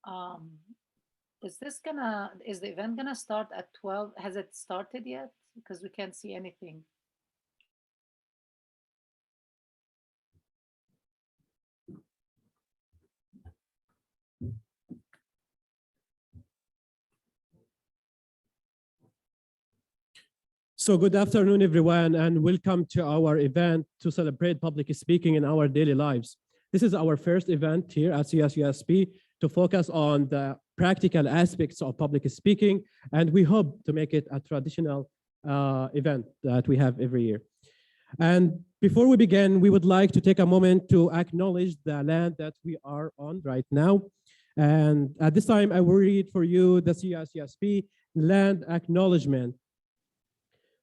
Um, is the event gonna start at 12? Has it started yet? Because we can't see anything. So good afternoon, everyone, and welcome to our event to celebrate public speaking in our daily lives. This is our first event here at CSUSP to focus on the practical aspects of public speaking, and we hope to make it a traditional event that we have every year. And before we begin, we would like to take a moment to acknowledge the land that we are on right now. And at this time, I will read for you the CSUSP land acknowledgement.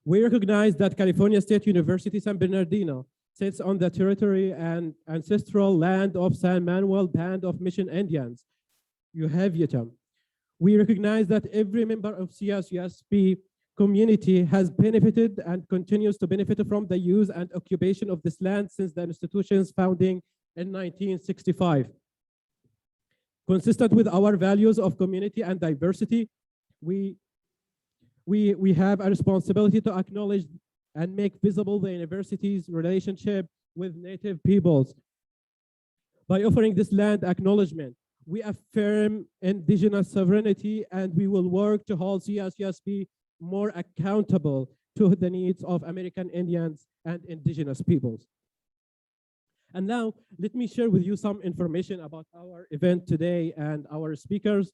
We recognize that California State University San Bernardino sits on the territory and ancestral land of San Manuel Band of Mission Indians, Uhaviatum. We recognize that every member of CSUSP community has benefited and continues to benefit from the use and occupation of this land since the institution's founding in 1965. Consistent with our values of community and diversity, we have a responsibility to acknowledge and make visible the university's relationship with Native peoples. By offering this land acknowledgement, we affirm indigenous sovereignty, and we will work to hold CSUSP more accountable to the needs of American Indians and indigenous peoples. And now, let me share with you some information about our event today and our speakers.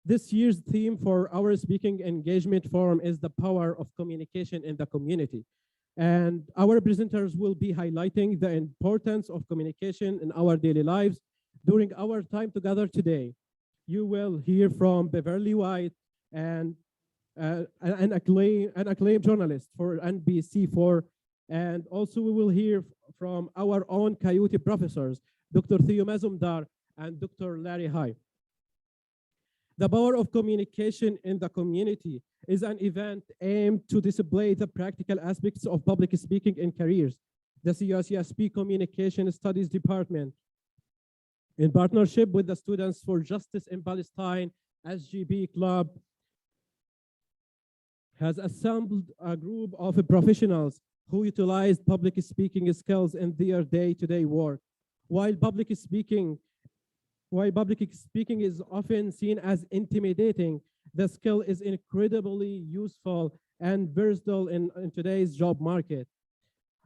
This year's theme for our speaking engagement forum is the power of communication in the community. And our presenters will be highlighting the importance of communication in our daily lives. During our time together today, you will hear from Beverly White and an acclaimed journalist for NBC4. And also we will hear from our own Coyote professors, Dr. Theo Mazumdar and Dr. Larry High. The power of communication in the community is an event aimed to display the practical aspects of public speaking in careers. The CSUSP Communication Studies Department, in partnership with the Students for Justice in Palestine SGB Club, has assembled a group of professionals who utilize public speaking skills in their day-to-day work. While public speaking is often seen as intimidating, the skill is incredibly useful and versatile in today's job market.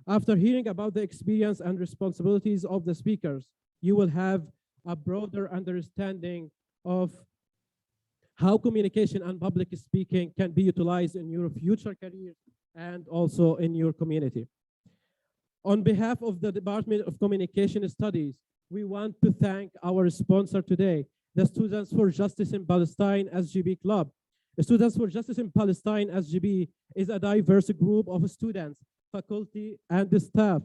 After hearing about the experience and responsibilities of the speakers, you will have a broader understanding of how communication and public speaking can be utilized in your future career and also in your community. On behalf of the Department of Communication Studies, we want to thank our sponsor today, the Students for Justice in Palestine SGB Club. The Students for Justice in Palestine SGB is a diverse group of students, faculty, and staff.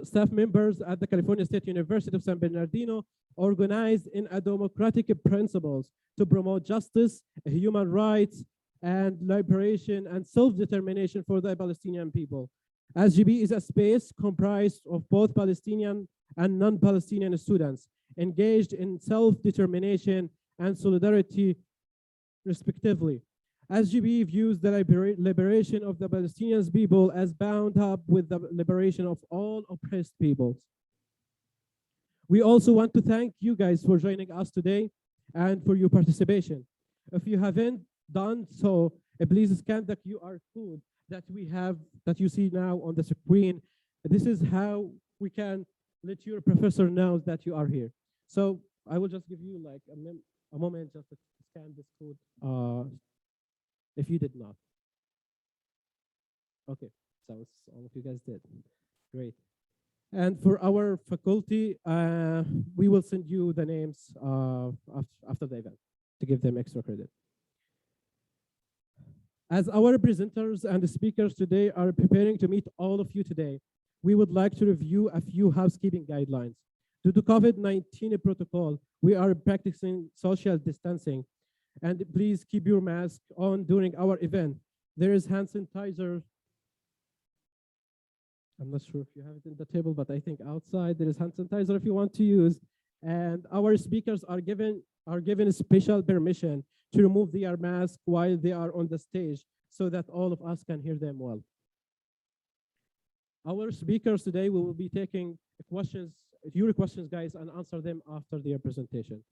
Staff members at the California State University of San Bernardino, organized in a democratic principles to promote justice, human rights, and liberation and self-determination for the Palestinian people. SGB is a space comprised of both Palestinian and non-Palestinian students engaged in self-determination and solidarity, respectively. SGB views the liberation of the Palestinian people as bound up with the liberation of all oppressed peoples. We also want to thank you guys for joining us today and for your participation. If you haven't done so, please scan the QR code that you see now on the screen. This is how we can let your professor know that you are here. So I will just give you like a moment just to scan this code if you did not. Okay, so all of you guys did. Great. And for our faculty, we will send you the names after the event to give them extra credit. As our presenters and the speakers today are preparing to meet all of you today, we would like to review a few housekeeping guidelines. Due to COVID-19 protocol, we are practicing social distancing, and please keep your mask on during our event. There is hand sanitizer. I'm not sure if you have it in the table, but I think outside there is hand sanitizer if you want to use. And our speakers are given are given special permission to remove their mask while they are on the stage so that all of us can hear them well. Our speakers today will be taking questions, your questions, guys, and answer them after their presentation.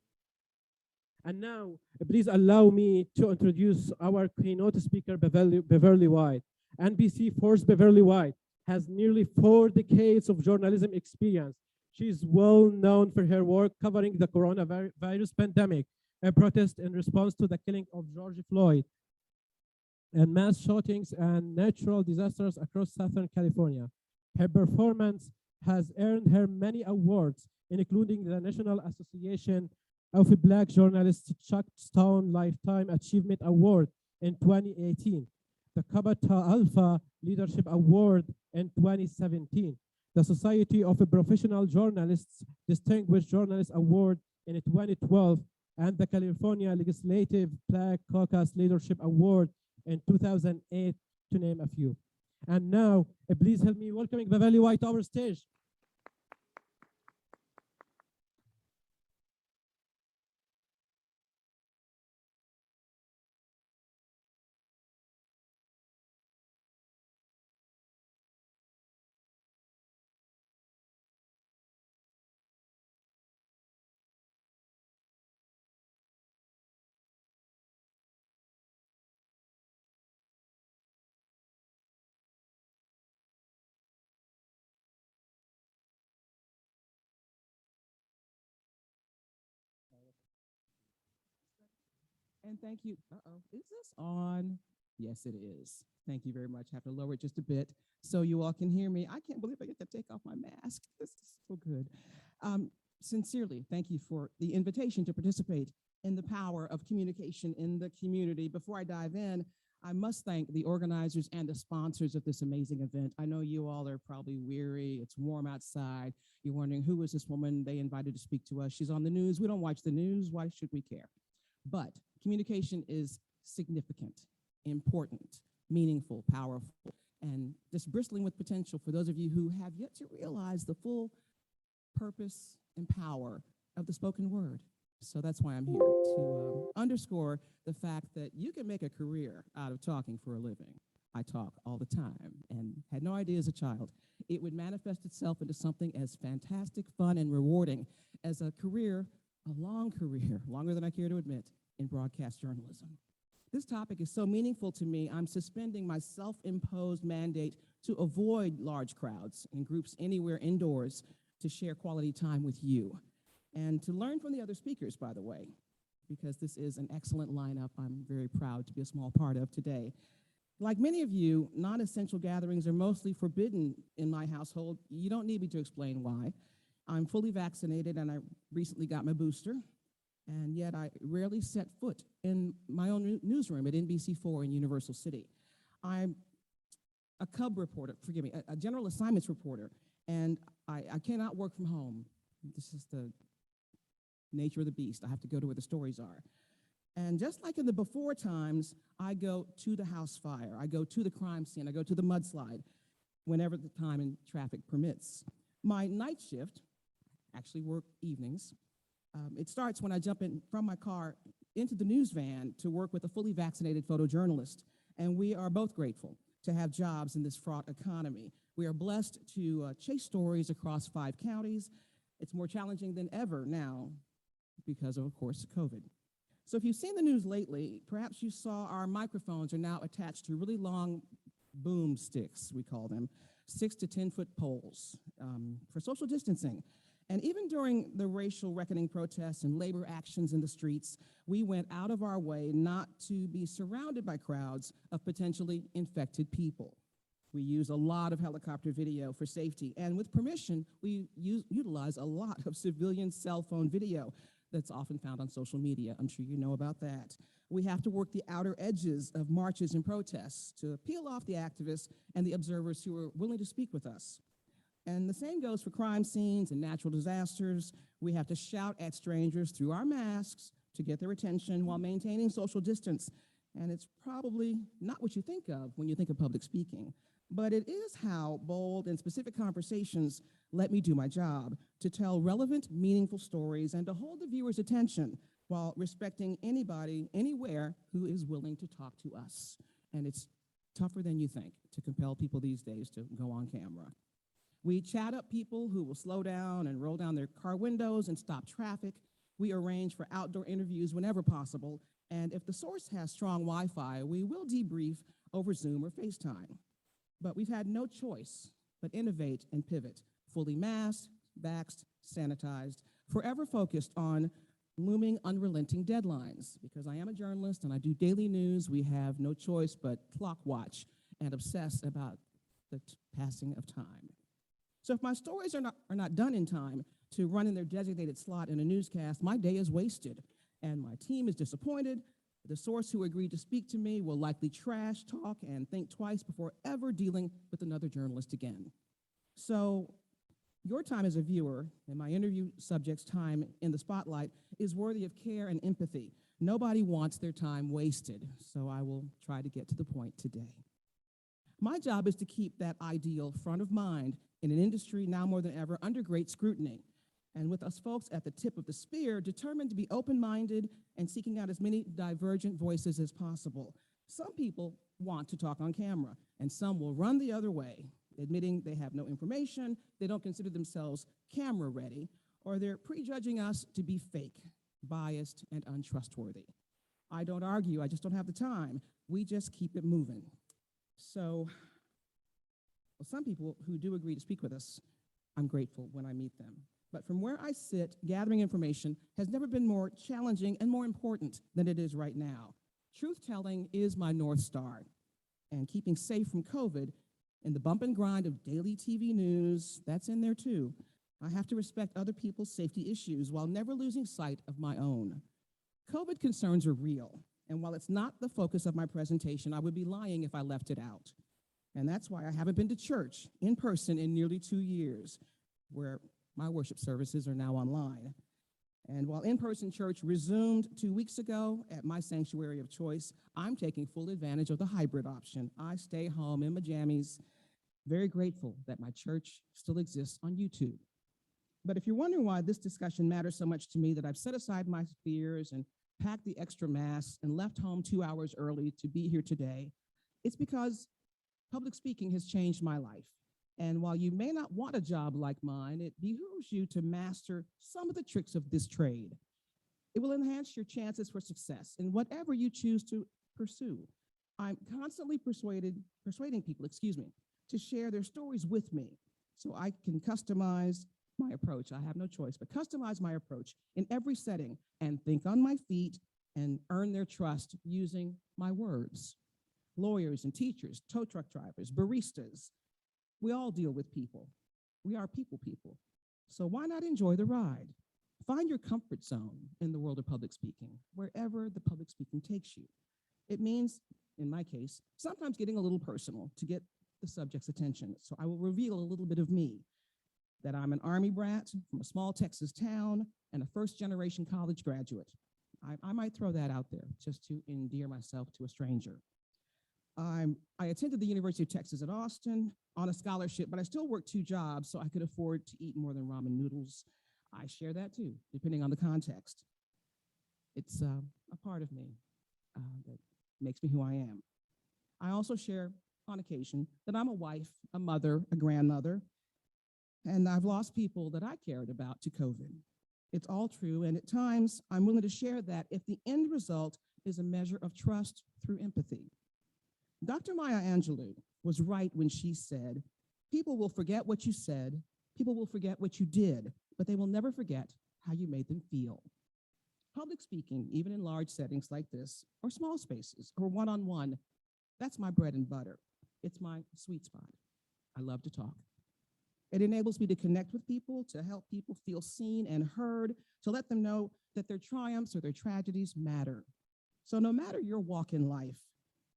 And now, please allow me to introduce our keynote speaker, Beverly White. NBC Force Beverly White has nearly 4 decades of journalism experience. She is well known for her work covering the coronavirus pandemic, a protest in response to the killing of George Floyd, and mass shootings and natural disasters across Southern California. Her performance has earned her many awards, including the National Association of Black Journalists Chuck Stone Lifetime Achievement Award in 2018, the Kappa Alpha Leadership Award in 2017, the Society of Professional Journalists Distinguished Journalist Award in 2012, and the California Legislative Black Caucus Leadership Award in 2008, to name a few. And now, please help me welcoming Beverly White to our stage. And thank you. Uh-oh, is this on? Yes, it is. Thank you very much. I have to lower it just a bit so you all can hear me. I can't believe I get to take off my mask. This is so good. Sincerely, thank you for the invitation to participate in the power of communication in the community. Before I dive in, I must thank the organizers and the sponsors of this amazing event. I know you all are probably weary. It's warm outside. You're wondering, who is this woman they invited to speak to us? She's on the news. We don't watch the news. Why should we care? But communication is significant, important, meaningful, powerful, and just bristling with potential for those of you who have yet to realize the full purpose and power of the spoken word. So that's why I'm here to underscore the fact that you can make a career out of talking for a living. I talk all the time and had no idea as a child it would manifest itself into something as fantastic, fun, and rewarding as a career, a long career, longer than I care to admit, in broadcast journalism. This topic is so meaningful to me, I'm suspending my self-imposed mandate to avoid large crowds and groups anywhere indoors to share quality time with you and to learn from the other speakers, by the way, because this is an excellent lineup I'm very proud to be a small part of today. Like many of you, non-essential gatherings are mostly forbidden in my household. You don't need me to explain why. I'm fully vaccinated and I recently got my booster, and yet I rarely set foot in my own newsroom at NBC4 in Universal City. I'm a cub reporter, forgive me, a general assignments reporter, and I cannot work from home. This is the nature of the beast. I have to go to where the stories are. And just like in the before times, I go to the house fire, I go to the crime scene, I go to the mudslide whenever the time and traffic permits. My night shift, actually work evenings, it starts when I jump in from my car into the news van to work with a fully vaccinated photojournalist. And we are both grateful to have jobs in this fraught economy. We are blessed to chase stories across 5 counties. It's more challenging than ever now because of course, COVID. So if you've seen the news lately, perhaps you saw our microphones are now attached to really long boom sticks, we call them, 6 to 10 foot poles for social distancing. And even during the racial reckoning protests and labor actions in the streets, we went out of our way not to be surrounded by crowds of potentially infected people. We use a lot of helicopter video for safety, and with permission, we utilize a lot of civilian cell phone video that's often found on social media. I'm sure you know about that. We have to work the outer edges of marches and protests to peel off the activists and the observers who are willing to speak with us. And the same goes for crime scenes and natural disasters. We have to shout at strangers through our masks to get their attention while maintaining social distance. And it's probably not what you think of when you think of public speaking, but it is how bold and specific conversations let me do my job, to tell relevant, meaningful stories and to hold the viewer's attention while respecting anybody, anywhere who is willing to talk to us. And it's tougher than you think to compel people these days to go on camera. We chat up people who will slow down and roll down their car windows and stop traffic. We arrange for outdoor interviews whenever possible. And if the source has strong Wi-Fi, we will debrief over Zoom or FaceTime. But we've had no choice but innovate and pivot, fully masked, vaxxed, sanitized, forever focused on looming unrelenting deadlines. Because I am a journalist and I do daily news, we have no choice but clock watch and obsess about the passing of time. So if my stories are not done in time to run in their designated slot in a newscast, my day is wasted and my team is disappointed. The source who agreed to speak to me will likely trash talk and think twice before ever dealing with another journalist again. So your time as a viewer and my interview subject's time in the spotlight is worthy of care and empathy. Nobody wants their time wasted, so I will try to get to the point today. My job is to keep that ideal front of mind in an industry now more than ever under great scrutiny, and with us folks at the tip of the spear, determined to be open-minded and seeking out as many divergent voices as possible. Some people want to talk on camera, and some will run the other way, admitting they have no information, they don't consider themselves camera ready, or they're prejudging us to be fake, biased, and untrustworthy. I don't argue, I just don't have the time. We just keep it moving. So, well, some people who do agree to speak with us, I'm grateful when I meet them. But from where I sit, gathering information has never been more challenging and more important than it is right now. Truth-telling is my North Star, and keeping safe from COVID and the bump and grind of daily TV news, that's in there too. I have to respect other people's safety issues while never losing sight of my own. COVID concerns are real, and while it's not the focus of my presentation, I would be lying if I left it out. And that's why I haven't been to church in person in nearly 2 years, where my worship services are now online. And while in-person church resumed 2 weeks ago at my sanctuary of choice, I'm taking full advantage of the hybrid option. I stay home in my jammies, very grateful that my church still exists on YouTube. But if you're wondering why this discussion matters so much to me, that I've set aside my fears and packed the extra mass and left home 2 hours early to be here today, it's because public speaking has changed my life. And while you may not want a job like mine, it behooves you to master some of the tricks of this trade. It will enhance your chances for success in whatever you choose to pursue. I'm constantly persuading people, to share their stories with me so I can customize my approach. I have no choice, but customize my approach in every setting and think on my feet and earn their trust using my words. Lawyers and teachers, tow truck drivers, baristas, we all deal with people. We are people. So why not enjoy the ride? Find your comfort zone in the world of public speaking, wherever the public speaking takes you. It means, in my case, sometimes getting a little personal to get the subject's attention. So I will reveal a little bit of me, that I'm an Army brat from a small Texas town and a first-generation college graduate. I might throw that out there just to endear myself to a stranger. I attended the University of Texas at Austin on a scholarship, but I still worked 2 jobs so I could afford to eat more than ramen noodles. I share that too, depending on the context. It's a part of me that makes me who I am. I also share on occasion that I'm a wife, a mother, a grandmother, and I've lost people that I cared about to COVID. It's all true, and at times I'm willing to share that if the end result is a measure of trust through empathy. Dr. Maya Angelou was right when she said, people will forget what you said, people will forget what you did, but they will never forget how you made them feel. Public speaking, even in large settings like this, or small spaces, or one-on-one, that's my bread and butter. It's my sweet spot. I love to talk. It enables me to connect with people, to help people feel seen and heard, to let them know that their triumphs or their tragedies matter. So no matter your walk in life,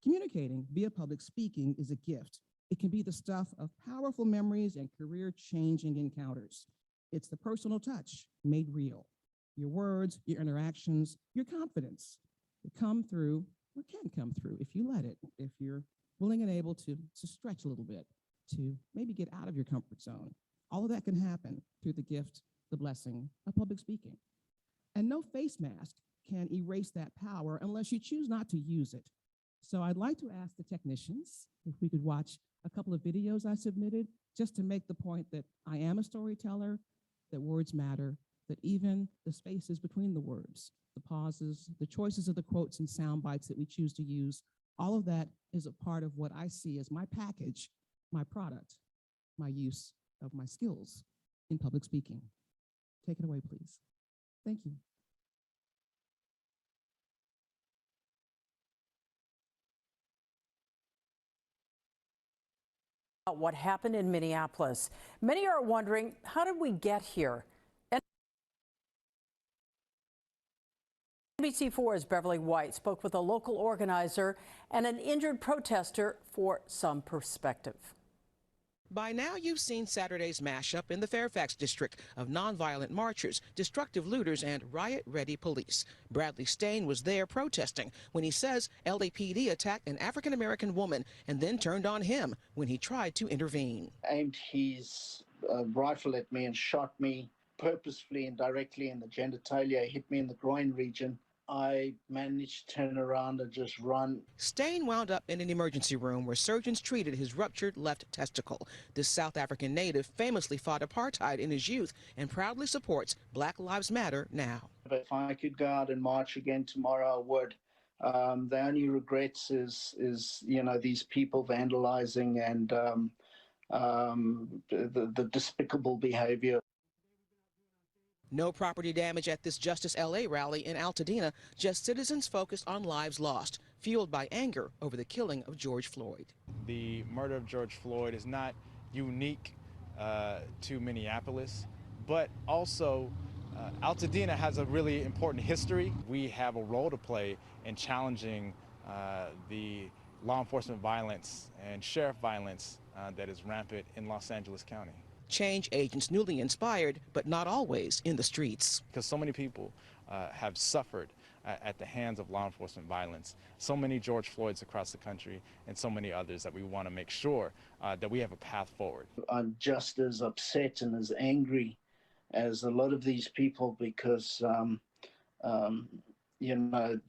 communicating via public speaking is a gift. It can be the stuff of powerful memories and career-changing encounters. It's the personal touch made real. Your words, your interactions, your confidence come through, or can come through if you let it, if you're willing and able to stretch a little bit, to maybe get out of your comfort zone. All of that can happen through the gift, the blessing of public speaking. And no face mask can erase that power unless you choose not to use it. So I'd like to ask the technicians if we could watch a couple of videos I submitted just to make the point that I am a storyteller, that words matter, that even the spaces between the words, the pauses, the choices of the quotes and sound bites that we choose to use, all of that is a part of what I see as my package, my product, my use of my skills in public speaking. Take it away, please. Thank you. What happened in Minneapolis. Many are wondering, how did we get here? NBC4's Beverly White spoke with a local organizer and an injured protester for some perspective. By now, you've seen Saturday's mashup in the Fairfax district of nonviolent marchers, destructive looters, and riot-ready police. Bradley Stain was there protesting when he says LAPD attacked an African-American woman and then turned on him when he tried to intervene. Aimed his rifle at me and shot me purposefully and directly in the genitalia, hit me in the groin region. I managed to turn around and just run. Stain wound up in an emergency room where surgeons treated his ruptured left testicle. This South African native famously fought apartheid in his youth and proudly supports Black Lives Matter now. If I could go out and march again tomorrow, I would. The only regrets is you know, these people vandalizing and the despicable behavior. No property damage at this Justice LA rally in Altadena, just citizens focused on lives lost, fueled by anger over the killing of George Floyd. The murder of George Floyd is not unique to Minneapolis, but also Altadena has a really important history. We have a role to play in challenging the law enforcement violence and sheriff violence that is rampant in Los Angeles County. Change agents newly inspired, but not always in the streets. Because so many people have suffered at the hands of law enforcement violence. So many George Floyds across the country and so many others that we want to make sure that we have a path forward. I'm just as upset and as angry as a lot of these people because, you know,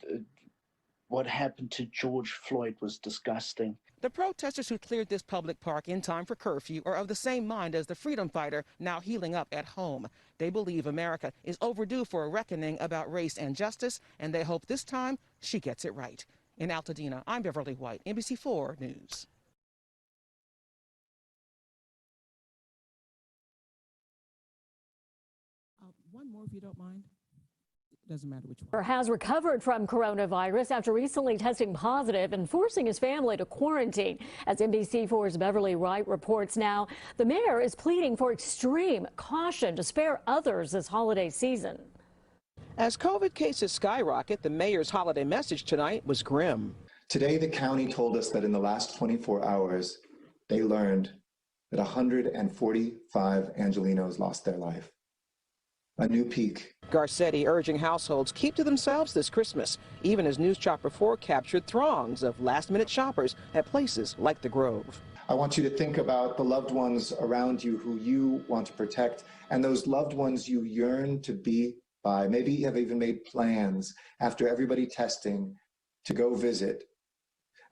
what happened to George Floyd was disgusting. The protesters who cleared this public park in time for curfew are of the same mind as the freedom fighter now healing up at home. They believe America is overdue for a reckoning about race and justice, and they hope this time she gets it right. In Altadena, I'm Beverly White, NBC4 News. One more, if you don't mind. Doesn't matter which one. Has recovered from coronavirus after recently testing positive and forcing his family to quarantine. As NBC4's Beverly White reports now, the mayor is pleading for extreme caution to spare others this holiday season. As COVID cases skyrocket, the mayor's holiday message tonight was grim. Today, the county told us that in the last 24 hours, they learned that 145 Angelenos lost their life. A new peak. Garcetti urging households keep to themselves this Christmas, even as News Chopper 4 captured throngs of last-minute shoppers at places like the Grove. I want you to think about the loved ones around you who you want to protect and those loved ones you yearn to be by. Maybe you have even made plans after everybody testing to go visit.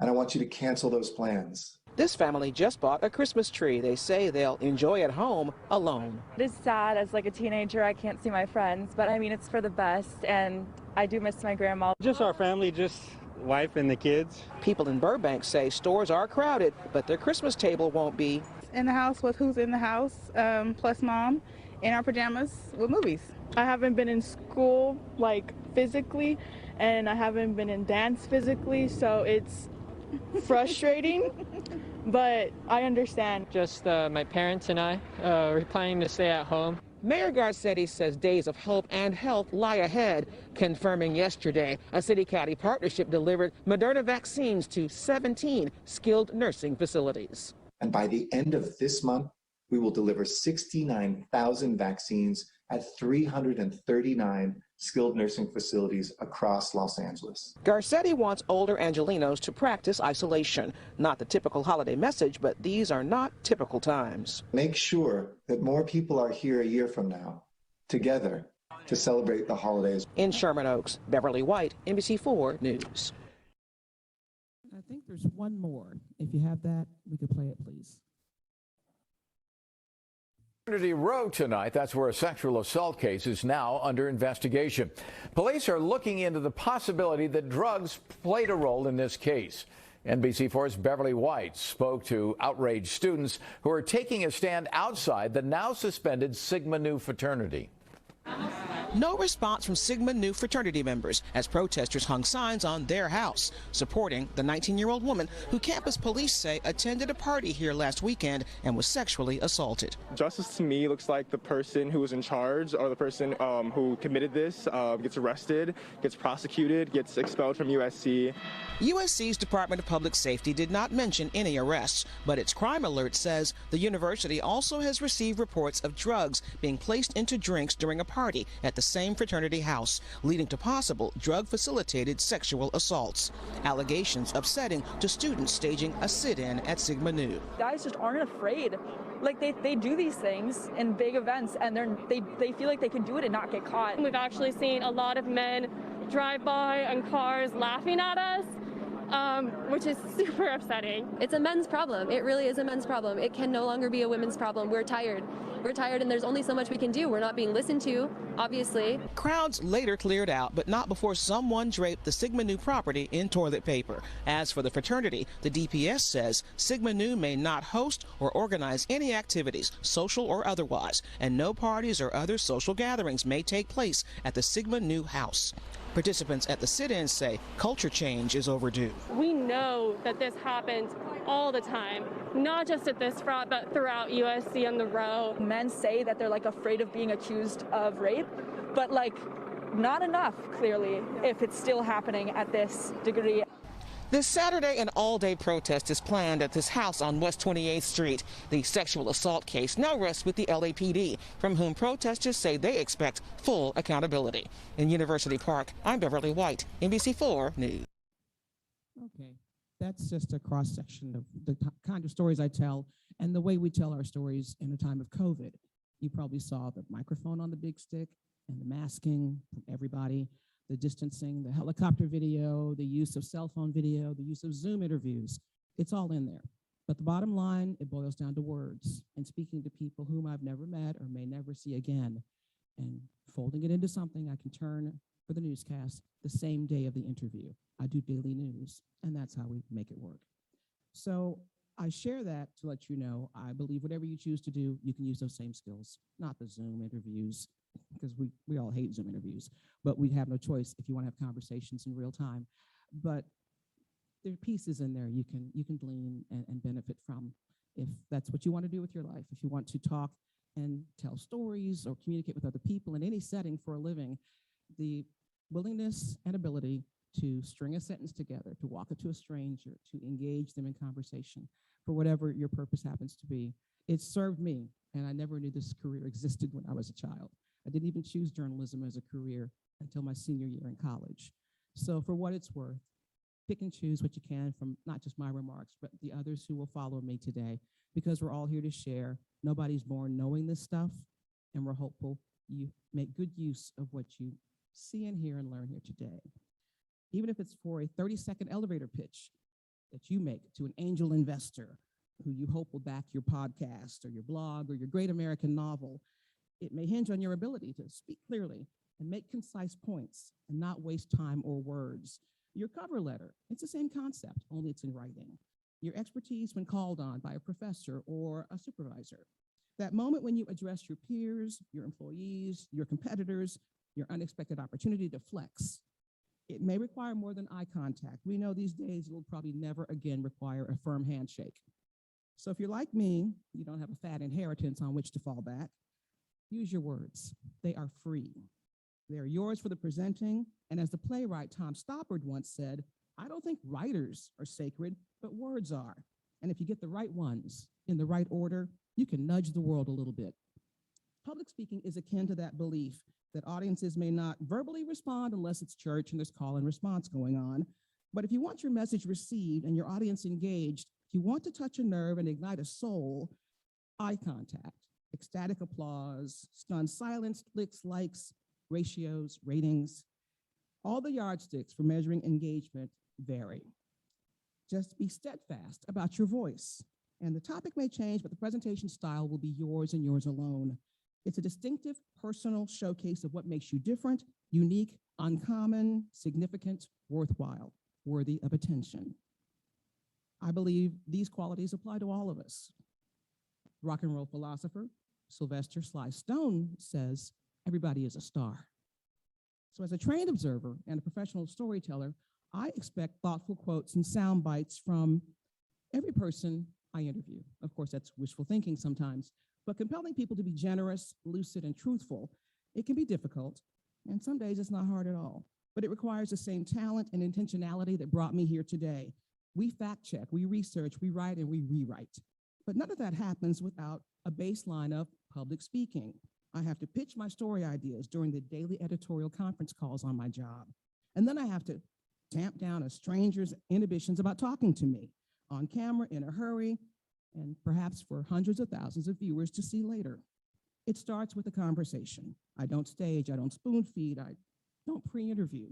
And I want you to cancel those plans. This family just bought a Christmas tree. They say they'll enjoy at home alone. It is sad as like a teenager, I can't see my friends, but I mean, it's for the best, and I do miss my grandma. Just our family, just wife and the kids. People in Burbank say stores are crowded, but their Christmas table won't be. In the house with who's in the house, plus mom, in our pajamas with movies. I haven't been in school, like, physically, and I haven't been in dance physically, so it's frustrating, but I understand. Just my parents and I are planning to stay at home. Mayor Garcetti says days of hope and health lie ahead, confirming yesterday a city-county partnership delivered Moderna vaccines to 17 skilled nursing facilities. And by the end of this month, we will deliver 69,000 vaccines at 339 skilled nursing facilities across Los Angeles. Garcetti wants older Angelenos to practice isolation. Not the typical holiday message, but these are not typical times. Make sure that more people are here a year from now, together. to celebrate the holidays. In Sherman Oaks, Beverly White, NBC4 News. I think there's one more. If you have that, we could play it, please. Trinity Row tonight. That's where a sexual assault case is now under investigation. Police are looking into the possibility that drugs played a role in this case. NBC4's Beverly White spoke to outraged students who are taking a stand outside the now suspended Sigma Nu fraternity. No response from Sigma Nu fraternity members as protesters hung signs on their house supporting the 19-year-old woman who campus police say attended a party here last weekend and was sexually assaulted. Justice to me looks like the person who was in charge or the person who committed this gets arrested, gets prosecuted, gets expelled from USC. USC's Department of Public Safety did not mention any arrests, but its crime alert says the university also has received reports of drugs being placed into drinks during a party at the same fraternity house, leading to possible drug-facilitated sexual assaults. Allegations upsetting to students staging a sit-in at Sigma Nu. Guys just aren't afraid. Like they do these things in big events and they feel like they can do it and not get caught. We've actually seen a lot of men drive by on cars laughing at us. Which is super upsetting. It's a men's problem. It really is a men's problem. It can no longer be a women's problem. We're tired. We're tired and there's only so much we can do. We're not being listened to, obviously. Crowds later cleared out, but not before someone draped the Sigma Nu property in toilet paper. As for the fraternity, the DPS says Sigma Nu may not host or organize any activities, social or otherwise, and no parties or other social gatherings may take place at the Sigma Nu house. Participants at the sit-in say culture change is overdue. We know that this happens all the time, not just at this frat, but throughout USC and the Row. Men say that they're like afraid of being accused of rape, but like not enough, clearly, if it's still happening at this degree. This Saturday, an all-day protest is planned at this house on West 28th Street. The sexual assault case now rests with the LAPD, from whom protesters say they expect full accountability. In University Park, I'm Beverly White, NBC4 News. Okay, that's just a cross-section of the kind of stories I tell and the way we tell our stories in a time of COVID. You probably saw the microphone on the big stick and the masking from everybody, the distancing, the helicopter video, the use of cell phone video, the use of Zoom interviews. It's all in there. But the bottom line, it boils down to words and speaking to people whom I've never met or may never see again and folding it into something I can turn for the newscast the same day of the interview. I do daily news, and that's how we make it work. So I share that to let you know, I believe whatever you choose to do, you can use those same skills, not the Zoom interviews, because we all hate Zoom interviews, but we have no choice if you want to have conversations in real time. But there are pieces in there you can glean and benefit from if that's what you want to do with your life. If you want to talk and tell stories or communicate with other people in any setting for a living, the willingness and ability to string a sentence together, to walk up to a stranger, to engage them in conversation for whatever your purpose happens to be. It served me, and I never knew this career existed when I was a child. I didn't even choose journalism as a career until my senior year in college. So for what it's worth, pick and choose what you can from not just my remarks, but the others who will follow me today, because we're all here to share. Nobody's born knowing this stuff, and we're hopeful you make good use of what you see and hear and learn here today. Even if it's for a 30-second elevator pitch that you make to an angel investor who you hope will back your podcast or your blog or your great American novel, it may hinge on your ability to speak clearly and make concise points and not waste time or words. Your cover letter, it's the same concept, only it's in writing. Your expertise when called on by a professor or a supervisor. That moment when you address your peers, your employees, your competitors, your unexpected opportunity to flex. It may require more than eye contact. We know these days it will probably never again require a firm handshake. So if you're like me, you don't have a fat inheritance on which to fall back, use your words. They are free. They are yours for the presenting. And as the playwright Tom Stoppard once said, I don't think writers are sacred, but words are. And if you get the right ones in the right order, you can nudge the world a little bit. Public speaking is akin to that belief that audiences may not verbally respond unless it's church and there's call and response going on. But if you want your message received and your audience engaged, if you want to touch a nerve and ignite a soul, eye contact, ecstatic applause, stunned silence, clicks, likes, ratios, ratings. All the yardsticks for measuring engagement vary. Just be steadfast about your voice. And the topic may change, but the presentation style will be yours and yours alone. It's a distinctive, personal showcase of what makes you different, unique, uncommon, significant, worthwhile, worthy of attention. I believe these qualities apply to all of us. Rock and roll philosopher Sylvester Sly Stone says, everybody is a star. So as a trained observer and a professional storyteller, I expect thoughtful quotes and sound bites from every person I interview. Of course, that's wishful thinking sometimes, but compelling people to be generous, lucid, and truthful, it can be difficult, and some days it's not hard at all, but it requires the same talent and intentionality that brought me here today. We fact check, we research, we write, and we rewrite. But none of that happens without a baseline of public speaking. I have to pitch my story ideas during the daily editorial conference calls on my job. And then I have to tamp down a stranger's inhibitions about talking to me on camera in a hurry, and perhaps for hundreds of thousands of viewers to see later. It starts with a conversation. I don't stage, I don't spoon feed, I don't pre-interview.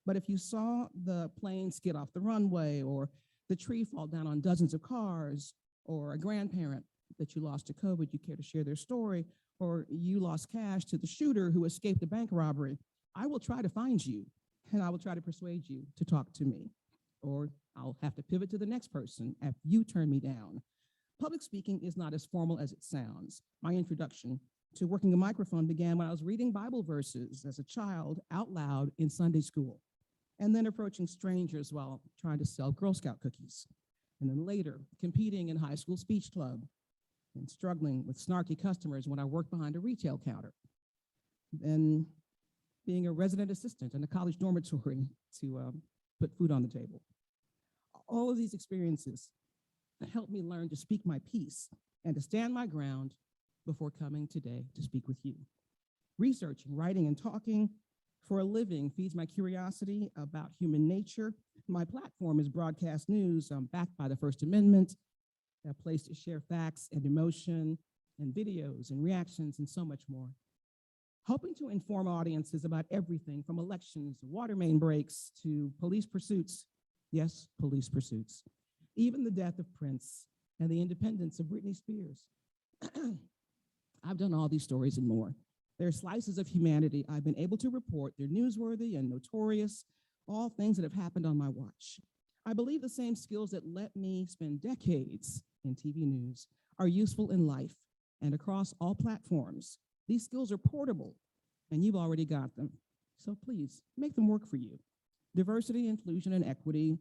But if you saw the plane skid off the runway, or the tree fall down on dozens of cars, or a grandparent that you lost to COVID, you care to share their story, or you lost cash to the shooter who escaped a bank robbery, I will try to find you, and I will try to persuade you to talk to me. Or I'll have to pivot to the next person if you turn me down. Public speaking is not as formal as it sounds. My introduction to working a microphone began when I was reading Bible verses as a child out loud in Sunday school, and then approaching strangers while trying to sell Girl Scout cookies. And then later, competing in high school speech club and struggling with snarky customers when I worked behind a retail counter. Then being a resident assistant in a college dormitory to put food on the table. All of these experiences helped me learn to speak my piece and to stand my ground before coming today to speak with you. Researching, writing, and talking for a living feeds my curiosity about human nature. My platform is broadcast news backed by the First Amendment, a place to share facts and emotion and videos and reactions and so much more. Hoping to inform audiences about everything from elections, water main breaks, to police pursuits. Yes, police pursuits. Even the death of Prince and the independence of Britney Spears. I've done all these stories and more. They're slices of humanity I've been able to report. They're newsworthy and notorious, all things that have happened on my watch. I believe the same skills that let me spend decades in TV news are useful in life and across all platforms. These skills are portable, and you've already got them. So please, make them work for you. Diversity, inclusion, and equity,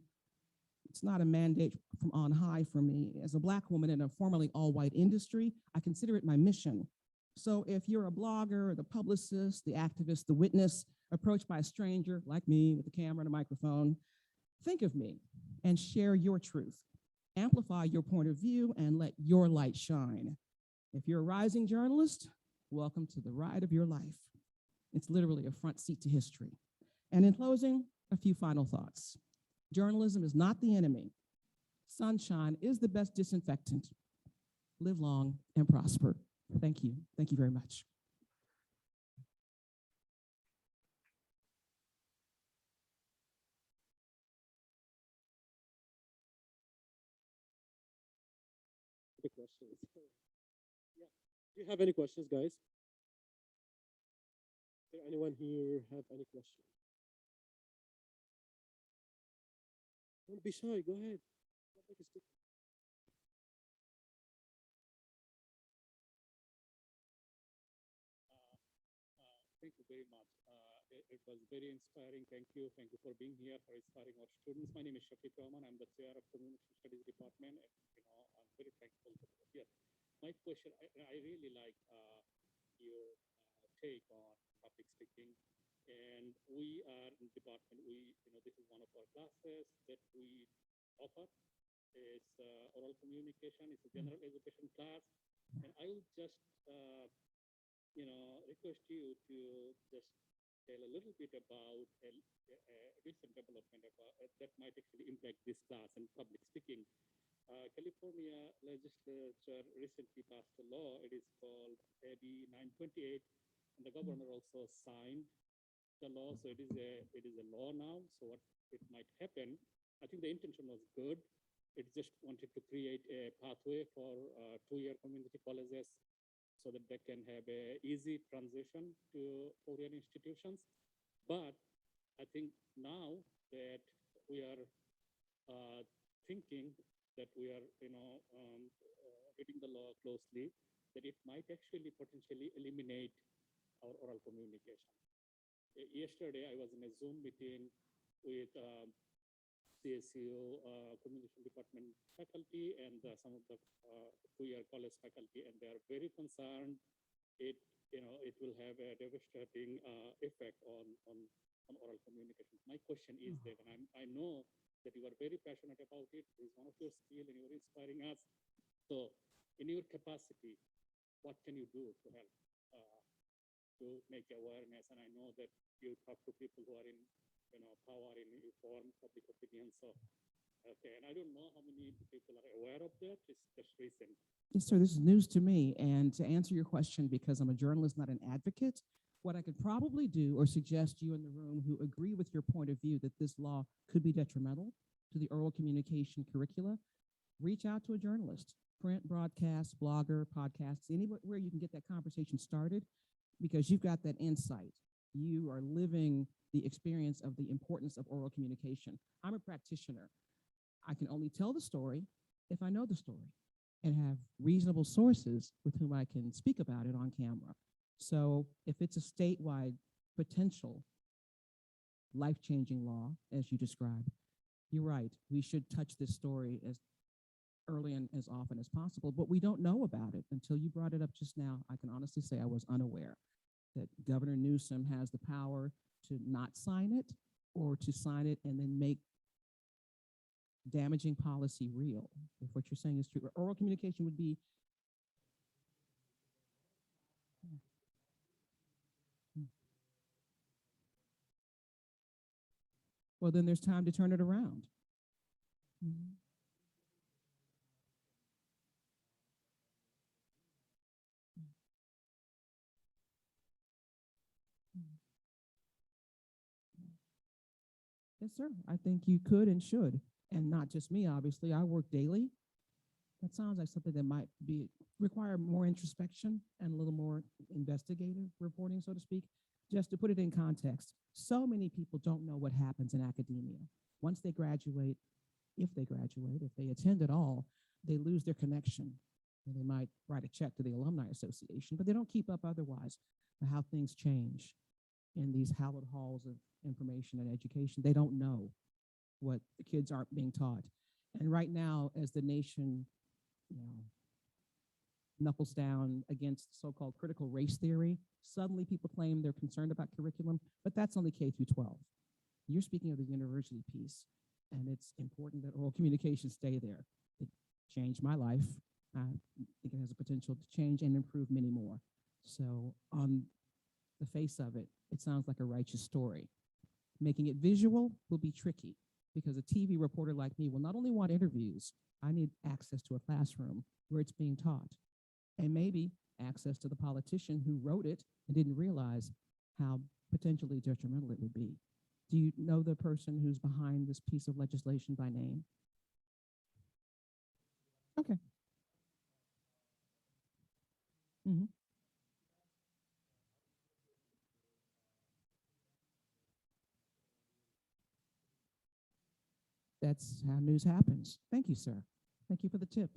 it's not a mandate from on high for me. As a Black woman in a formerly all-white industry, I consider it my mission. So if you're a blogger, the publicist, the activist, the witness, approached by a stranger like me with a camera and a microphone, think of me and share your truth. Amplify your point of view and let your light shine. If you're a rising journalist, welcome to the ride of your life. It's literally a front seat to history. And in closing, a few final thoughts. Journalism is not the enemy. Sunshine is the best disinfectant. Live long and prosper. Thank you. Thank you very much. Any questions? Yeah. Do you have any questions, guys? Is there anyone here have any questions? Don't be shy. Go ahead. Thank you very much. It was very inspiring. Thank you. Thank you for being here, for inspiring our students. My name is Shafiq Rahman. I'm the chair of Community Studies Department. And, I'm very thankful to be here. My question, I really like your take on public speaking. And we are in the department, this is one of our classes that we offer. It's oral communication. It's a general education class. And I will just request you to just tell a little bit about a recent development that might actually impact this class and public speaking. California legislature recently passed a law. It is called AB 928, and the governor also signed the law, so it is a law now. So what it might happen, I think the intention was good. It just wanted to create a pathway for 2-year community colleges so that they can have a easy transition to 4-year institutions. But I think now that we are thinking that we are, reading the law closely, that it might actually potentially eliminate our oral communication. Yesterday, I was in a Zoom meeting with CSU Communication Department faculty and some of the 2-year college faculty, and they are very concerned. It will have a devastating effect on oral communication. My question is that, and I know that you are very passionate about it. It's one of your skills, and you are inspiring us. So, in your capacity, what can you do to help to make awareness? And I know that you talk to people who are in, power, in inform public opinion. So, okay, and I don't know how many people are aware of that. It's just recent. Yes, sir, this is news to me. And to answer your question, because I'm a journalist, not an advocate, what I could probably do or suggest you in the room who agree with your point of view that this law could be detrimental to the oral communication curricula, reach out to a journalist, print, broadcast, blogger, podcasts, anywhere you can get that conversation started, because you've got that insight. You are living the experience of the importance of oral communication. I'm a practitioner. I can only tell the story if I know the story and have reasonable sources with whom I can speak about it on camera. So if it's a statewide potential life-changing law, as you described, you're right. We should touch this story as early and as often as possible, but we don't know about it until you brought it up just now. I can honestly say I was unaware that Governor Newsom has the power to not sign it or to sign it and then make damaging policy real, if what you're saying is true. Oral communication would be well, then there's time to turn it around. Mm-hmm. Yes, sir. I think you could and should. And not just me, obviously. I work daily. That sounds like something that might require more introspection and a little more investigative reporting, so to speak. Just to put it in context, so many people don't know what happens in academia. Once they graduate, if they attend at all, they lose their connection. And they might write a check to the Alumni Association, but they don't keep up otherwise for how things change in these hallowed halls of information and education. They don't know what the kids aren't being taught. And right now, as the nation, knuckles down against so-called critical race theory, suddenly people claim they're concerned about curriculum, but that's only K through 12. You're speaking of the university piece, and it's important that oral communication stay there. It changed my life. I think it has a potential to change and improve many more. So on the face of it, it sounds like a righteous story. Making it visual will be tricky because a TV reporter like me will not only want interviews, I need access to a classroom where it's being taught, and maybe access to the politician who wrote it and didn't realize how potentially detrimental it would be. Do you know the person who's behind this piece of legislation by name? Okay. Mm-hmm. That's how news happens. Thank you, sir. Thank you for the tip.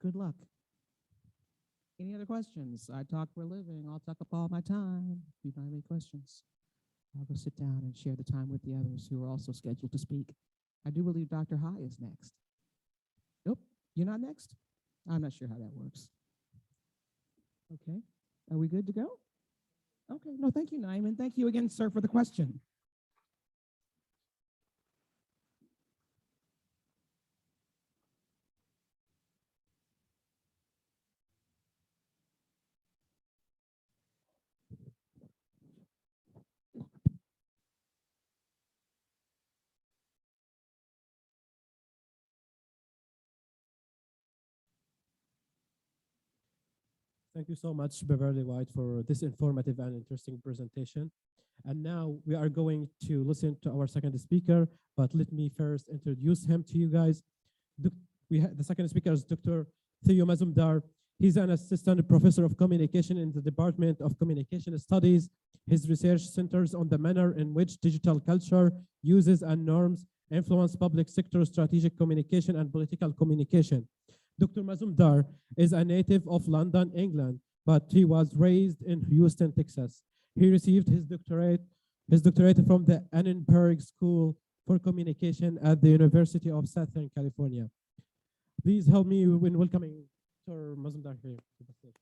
Good luck. Any other questions? I talk for a living. I'll talk up all my time. If you don't have any questions, I'll go sit down and share the time with the others who are also scheduled to speak. I do believe Dr. Hai is next. Nope, you're not next? I'm not sure how that works. Okay, are we good to go? Okay, no, thank you, Naeem, and thank you again, sir, for the question. Thank you so much, Beverly White, for this informative and interesting presentation. And now we are going to listen to our second speaker, but let me first introduce him to you guys. The second speaker is Dr. Theo Mazumdar. He's an assistant professor of communication in the Department of Communication Studies. His research centers on the manner in which digital culture, uses, and norms influence public sector strategic communication and political communication. Dr. Mazumdar is a native of London, England, but he was raised in Houston, Texas. He received his doctorate from the Annenberg School for Communication at the University of Southern California. Please help me in welcoming Dr. Mazumdar here to the stage.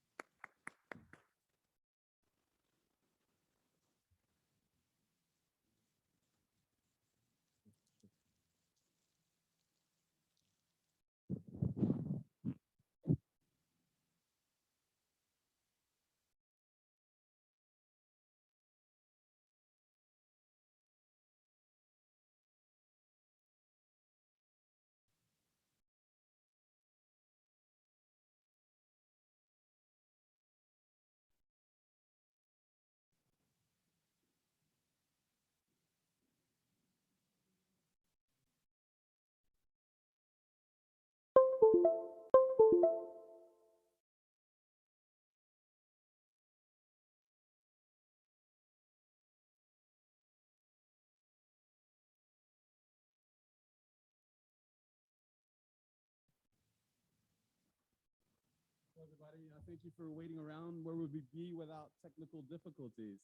Hello, everybody. Thank you for waiting around. Where would we be without technical difficulties?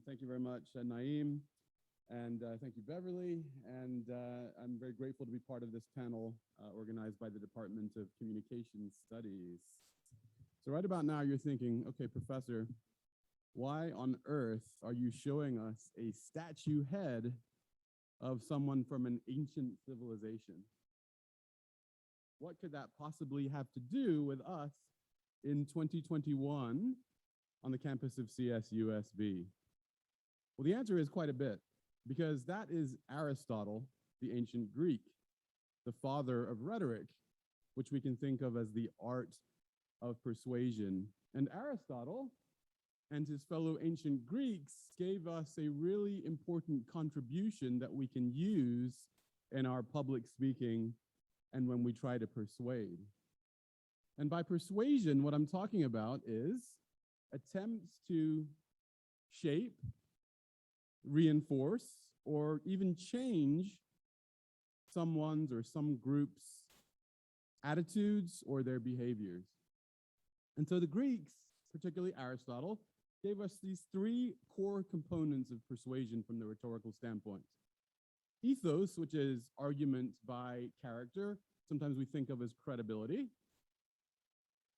Thank you very much, Naeem, and thank you, Beverly. And I'm very grateful to be part of this panel organized by the Department of Communication Studies. So right about now, you're thinking, okay, Professor, why on earth are you showing us a statue head of someone from an ancient civilization? What could that possibly have to do with us in 2021 on the campus of CSUSB? Well, the answer is quite a bit, because that is Aristotle, the ancient Greek, the father of rhetoric, which we can think of as the art of persuasion. And Aristotle and his fellow ancient Greeks gave us a really important contribution that we can use in our public speaking and when we try to persuade. And by persuasion, what I'm talking about is attempts to shape, reinforce, or even change someone's or some group's attitudes or their behaviors. And so the Greeks, particularly Aristotle, gave us these three core components of persuasion from the rhetorical standpoint. Ethos, which is argument by character, sometimes we think of as credibility.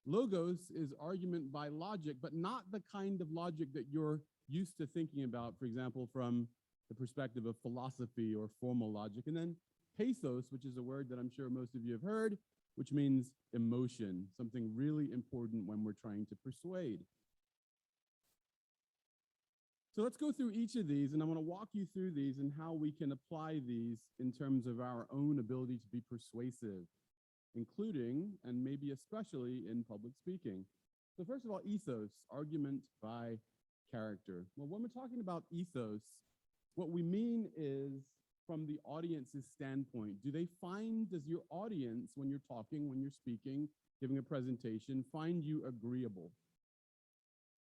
Logos is argument by logic, but not the kind of logic that you're used to thinking about, for example, from the perspective of philosophy or formal logic. And then pathos, which is a word that I'm sure most of you have heard, which means emotion, something really important when we're trying to persuade. So let's go through each of these, and I want to walk you through these and how we can apply these in terms of our own ability to be persuasive, including, and maybe especially, in public speaking. So first of all, ethos, argument by character. Well, when we're talking about ethos, what we mean is from the audience's standpoint. Does your audience, when you're talking, when you're speaking, giving a presentation, find you agreeable?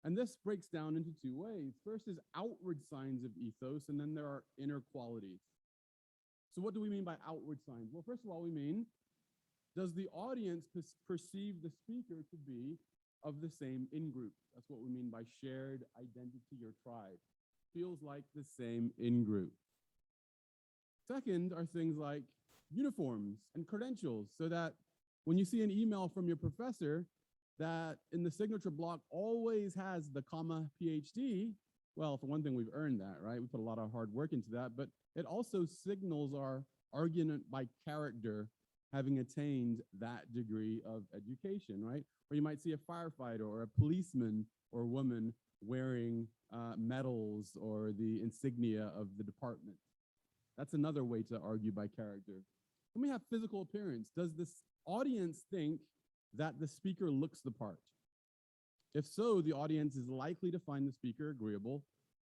And this breaks down into two ways. First is outward signs of ethos, and then there are inner qualities. So what do we mean by outward signs? Well, first of all, we mean, does the audience perceive the speaker to be of the same in-group? That's what we mean by shared identity or tribe. Feels like the same in-group. Second are things like uniforms and credentials, so that when you see an email from your professor that in the signature block always has the comma PhD, well, for one thing, we've earned that, right? We put a lot of hard work into that, but it also signals our argument by character having attained that degree of education, right? Or you might see a firefighter or a policeman or woman wearing medals or the insignia of the department. That's another way to argue by character. Then we have physical appearance. Does this audience think that the speaker looks the part? If so, the audience is likely to find the speaker agreeable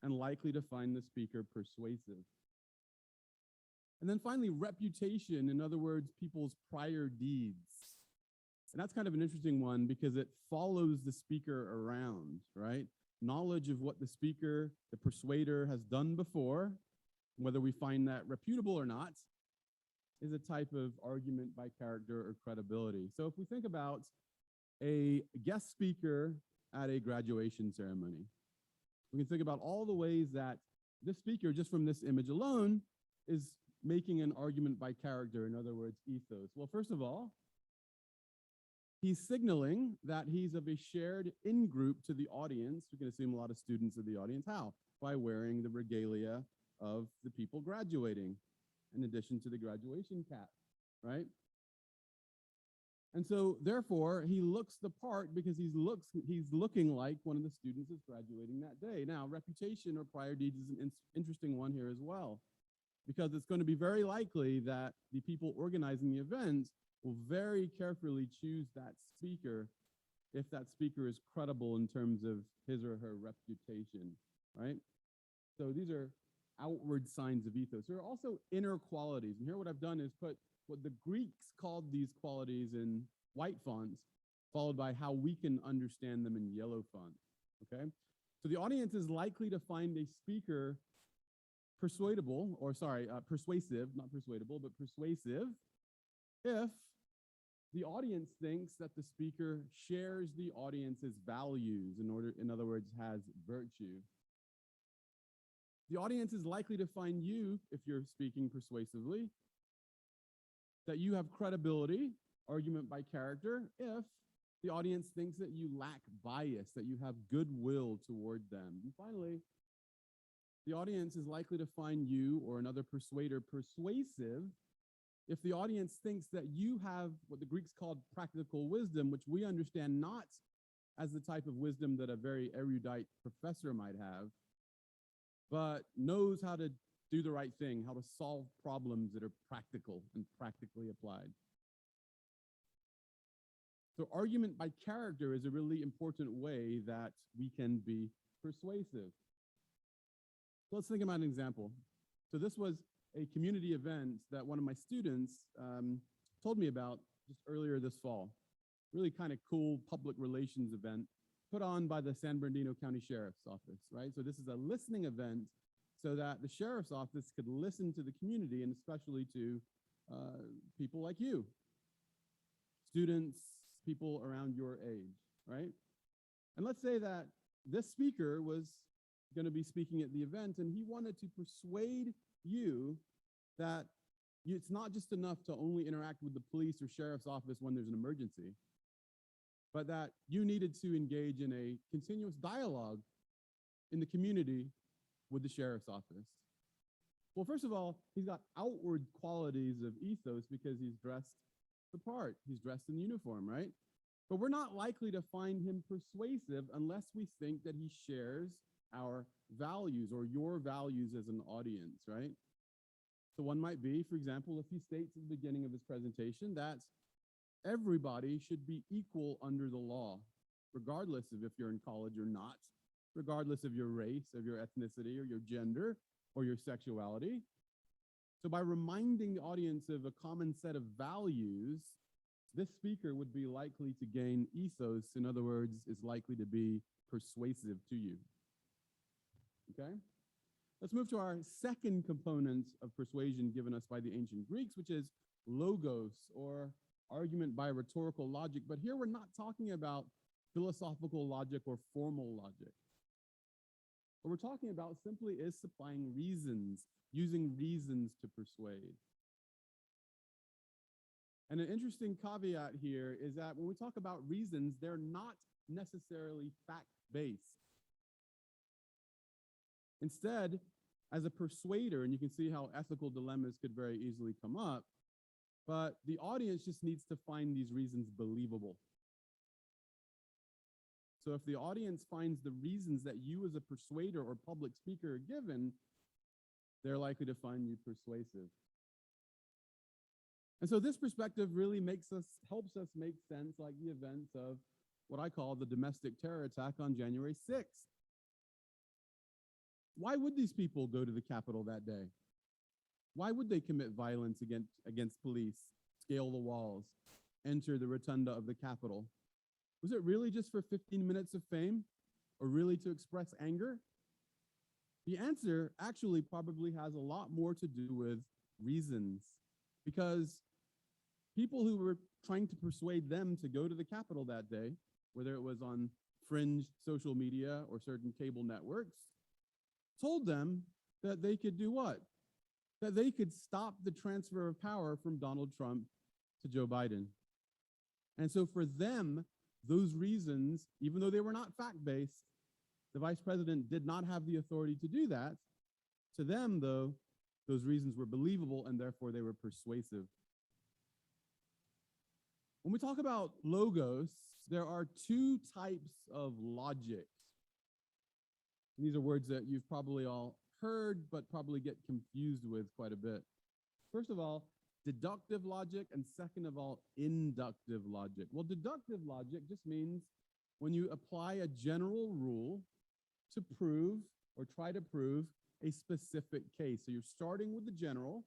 and likely to find the speaker persuasive. And then finally, reputation, in other words, people's prior deeds. And that's kind of an interesting one because it follows the speaker around, right? Knowledge of what the speaker, the persuader, has done before, whether we find that reputable or not, is a type of argument by character or credibility. So if we think about a guest speaker at a graduation ceremony, we can think about all the ways that this speaker, just from this image alone, is making an argument by character, in other words, ethos. Well, first of all, he's signaling that he's of a shared in-group to the audience. We can assume a lot of students of the audience. How? By wearing the regalia of the people graduating, in addition to the graduation cap, right? And so therefore, he looks the part because he's looking like one of the students that's graduating that day. Now, reputation or prior deeds is an interesting one here as well, because it's going to be very likely that the people organizing the event will very carefully choose that speaker if that speaker is credible in terms of his or her reputation, right? So these are outward signs of ethos. There are also inner qualities. And here what I've done is put what the Greeks called these qualities in white fonts, followed by how we can understand them in yellow font, okay? So the audience is likely to find a speaker persuasive, not persuadable, but persuasive, if the audience thinks that the speaker shares the audience's values, in other words, has virtue. The audience is likely to find you, if you're speaking persuasively, that you have credibility, argument by character, if the audience thinks that you lack bias, that you have goodwill toward them. And finally, the audience is likely to find you or another persuader persuasive if the audience thinks that you have what the Greeks called practical wisdom, which we understand not as the type of wisdom that a very erudite professor might have, but knows how to do the right thing, how to solve problems that are practical and practically applied. So argument by character is a really important way that we can be persuasive. So let's think about an example. So this was a community event that one of my students told me about just earlier this fall. Really kind of cool public relations event put on by the San Bernardino County Sheriff's Office, right? So this is a listening event so that the Sheriff's Office could listen to the community and especially to people like you, students, people around your age, right? And let's say that this speaker was going to be speaking at the event and he wanted to persuade you that it's not just enough to only interact with the police or sheriff's office when there's an emergency, but that you needed to engage in a continuous dialogue in the community with the sheriff's office. Well, first of all, he's got outward qualities of ethos because he's dressed the part. He's dressed in uniform, right? But we're not likely to find him persuasive unless we think that he shares our values or your values as an audience, right? So one might be, for example, if he states at the beginning of his presentation that everybody should be equal under the law, regardless of if you're in college or not, regardless of your race, of your ethnicity, or your gender, or your sexuality. So by reminding the audience of a common set of values, this speaker would be likely to gain ethos. In other words, is likely to be persuasive to you. Okay? Let's move to our second component of persuasion given us by the ancient Greeks, which is logos, or argument by rhetorical logic. But here we're not talking about philosophical logic or formal logic. What we're talking about simply is supplying reasons, using reasons to persuade. And an interesting caveat here is that when we talk about reasons, they're not necessarily fact-based. Instead, as a persuader, and you can see how ethical dilemmas could very easily come up, but the audience just needs to find these reasons believable. So if the audience finds the reasons that you as a persuader or public speaker are given, they're likely to find you persuasive. And so this perspective really helps us make sense like the events of what I call the domestic terror attack on January 6th. Why would these people go to the Capitol that day? Why would they commit violence against police, scale the walls, enter the rotunda of the Capitol? Was it really just for 15 minutes of fame, or really to express anger? The answer actually probably has a lot more to do with reasons, because people who were trying to persuade them to go to the Capitol that day, whether it was on fringe social media or certain cable networks, told them that they could do what? That they could stop the transfer of power from Donald Trump to Joe Biden. And so for them, those reasons, even though they were not fact-based, the vice president did not have the authority to do that. To them, though, those reasons were believable and therefore they were persuasive. When we talk about logos, there are two types of logic. And these are words that you've probably all heard, but probably get confused with quite a bit. First of all, deductive logic, and second of all, inductive logic. Well, deductive logic just means when you apply a general rule to prove or try to prove a specific case. So you're starting with the general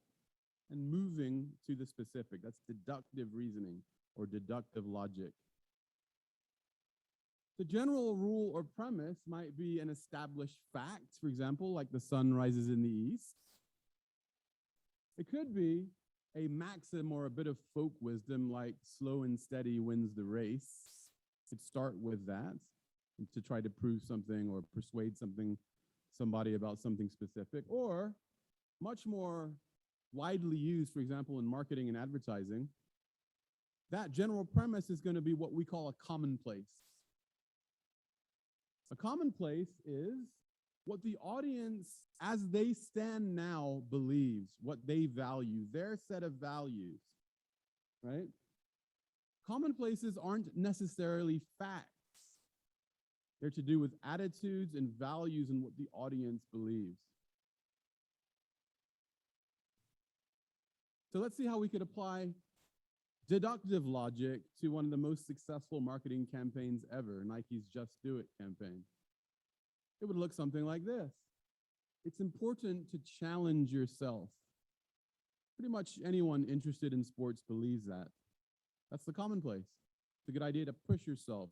and moving to the specific. That's deductive reasoning or deductive logic. The general rule or premise might be an established fact, for example, like the sun rises in the east. It could be a maxim or a bit of folk wisdom like slow and steady wins the race. You could start with that to try to prove something or persuade somebody about something specific, or much more widely used, for example, in marketing and advertising, that general premise is going to be what we call a commonplace. A commonplace is what the audience, as they stand now, believes, what they value, their set of values, right? Commonplaces aren't necessarily facts. They're to do with attitudes and values and what the audience believes. So let's see how we could apply deductive logic to one of the most successful marketing campaigns ever, Nike's Just Do It campaign. It would look something like this. It's important to challenge yourself. Pretty much anyone interested in sports believes that. That's the commonplace. It's a good idea to push yourself,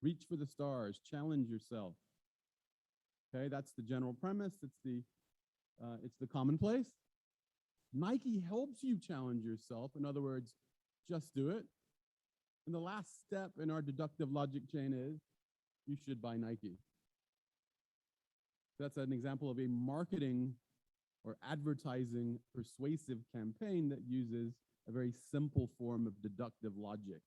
reach for the stars, challenge yourself. Okay, that's the general premise. It's the commonplace. Nike helps you challenge yourself. In other words, just do it. And the last step in our deductive logic chain is you should buy Nike. That's an example of a marketing or advertising persuasive campaign that uses a very simple form of deductive logic.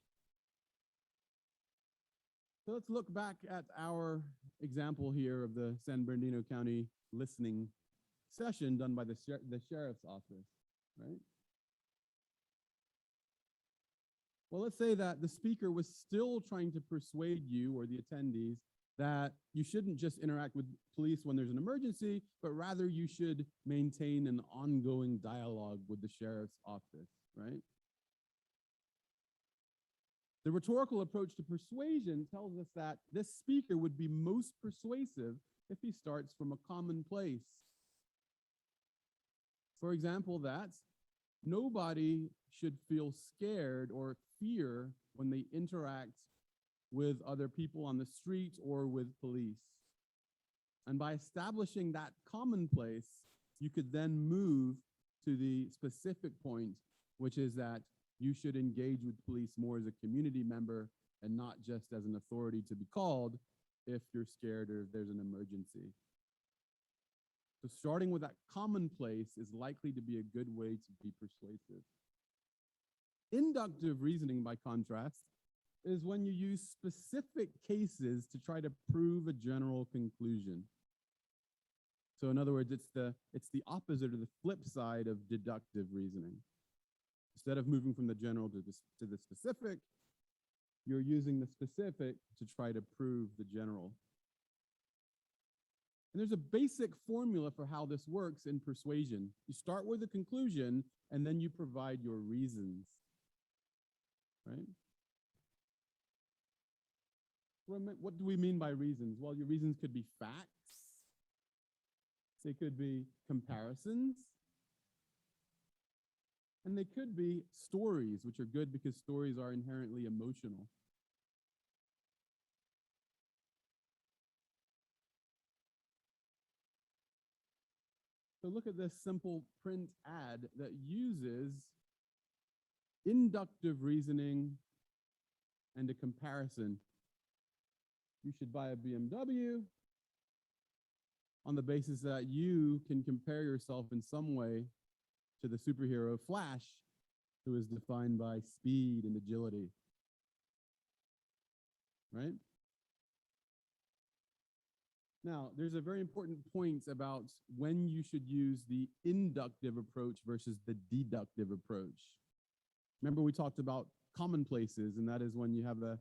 So let's look back at our example here of the San Bernardino County listening session done by the sheriff's office, right? Well, let's say that the speaker was still trying to persuade you or the attendees that you shouldn't just interact with police when there's an emergency, but rather you should maintain an ongoing dialogue with the sheriff's office, right? The rhetorical approach to persuasion tells us that this speaker would be most persuasive if he starts from a common place. For example, that's nobody should feel scared or fear when they interact with other people on the street or with police. And by establishing that commonplace, you could then move to the specific point, which is that you should engage with police more as a community member and not just as an authority to be called if you're scared or if there's an emergency. So starting with that commonplace is likely to be a good way to be persuasive. Inductive reasoning, by contrast, is when you use specific cases to try to prove a general conclusion. So in other words, it's the opposite or the flip side of deductive reasoning. Instead of moving from the general to the specific, you're using the specific to try to prove the general. And there's a basic formula for how this works in persuasion. You start with a conclusion, and then you provide your reasons, right? What do we mean by reasons? Well, your reasons could be facts. they could be comparisons, and they could be stories, which are good because stories are inherently emotional. So look at this simple print ad that uses inductive reasoning and a comparison. You should buy a BMW on the basis that you can compare yourself in some way to the superhero Flash, who is defined by speed and agility. Right? Now, there's a very important point about when you should use the inductive approach versus the deductive approach. Remember, we talked about commonplaces, and that is when you have a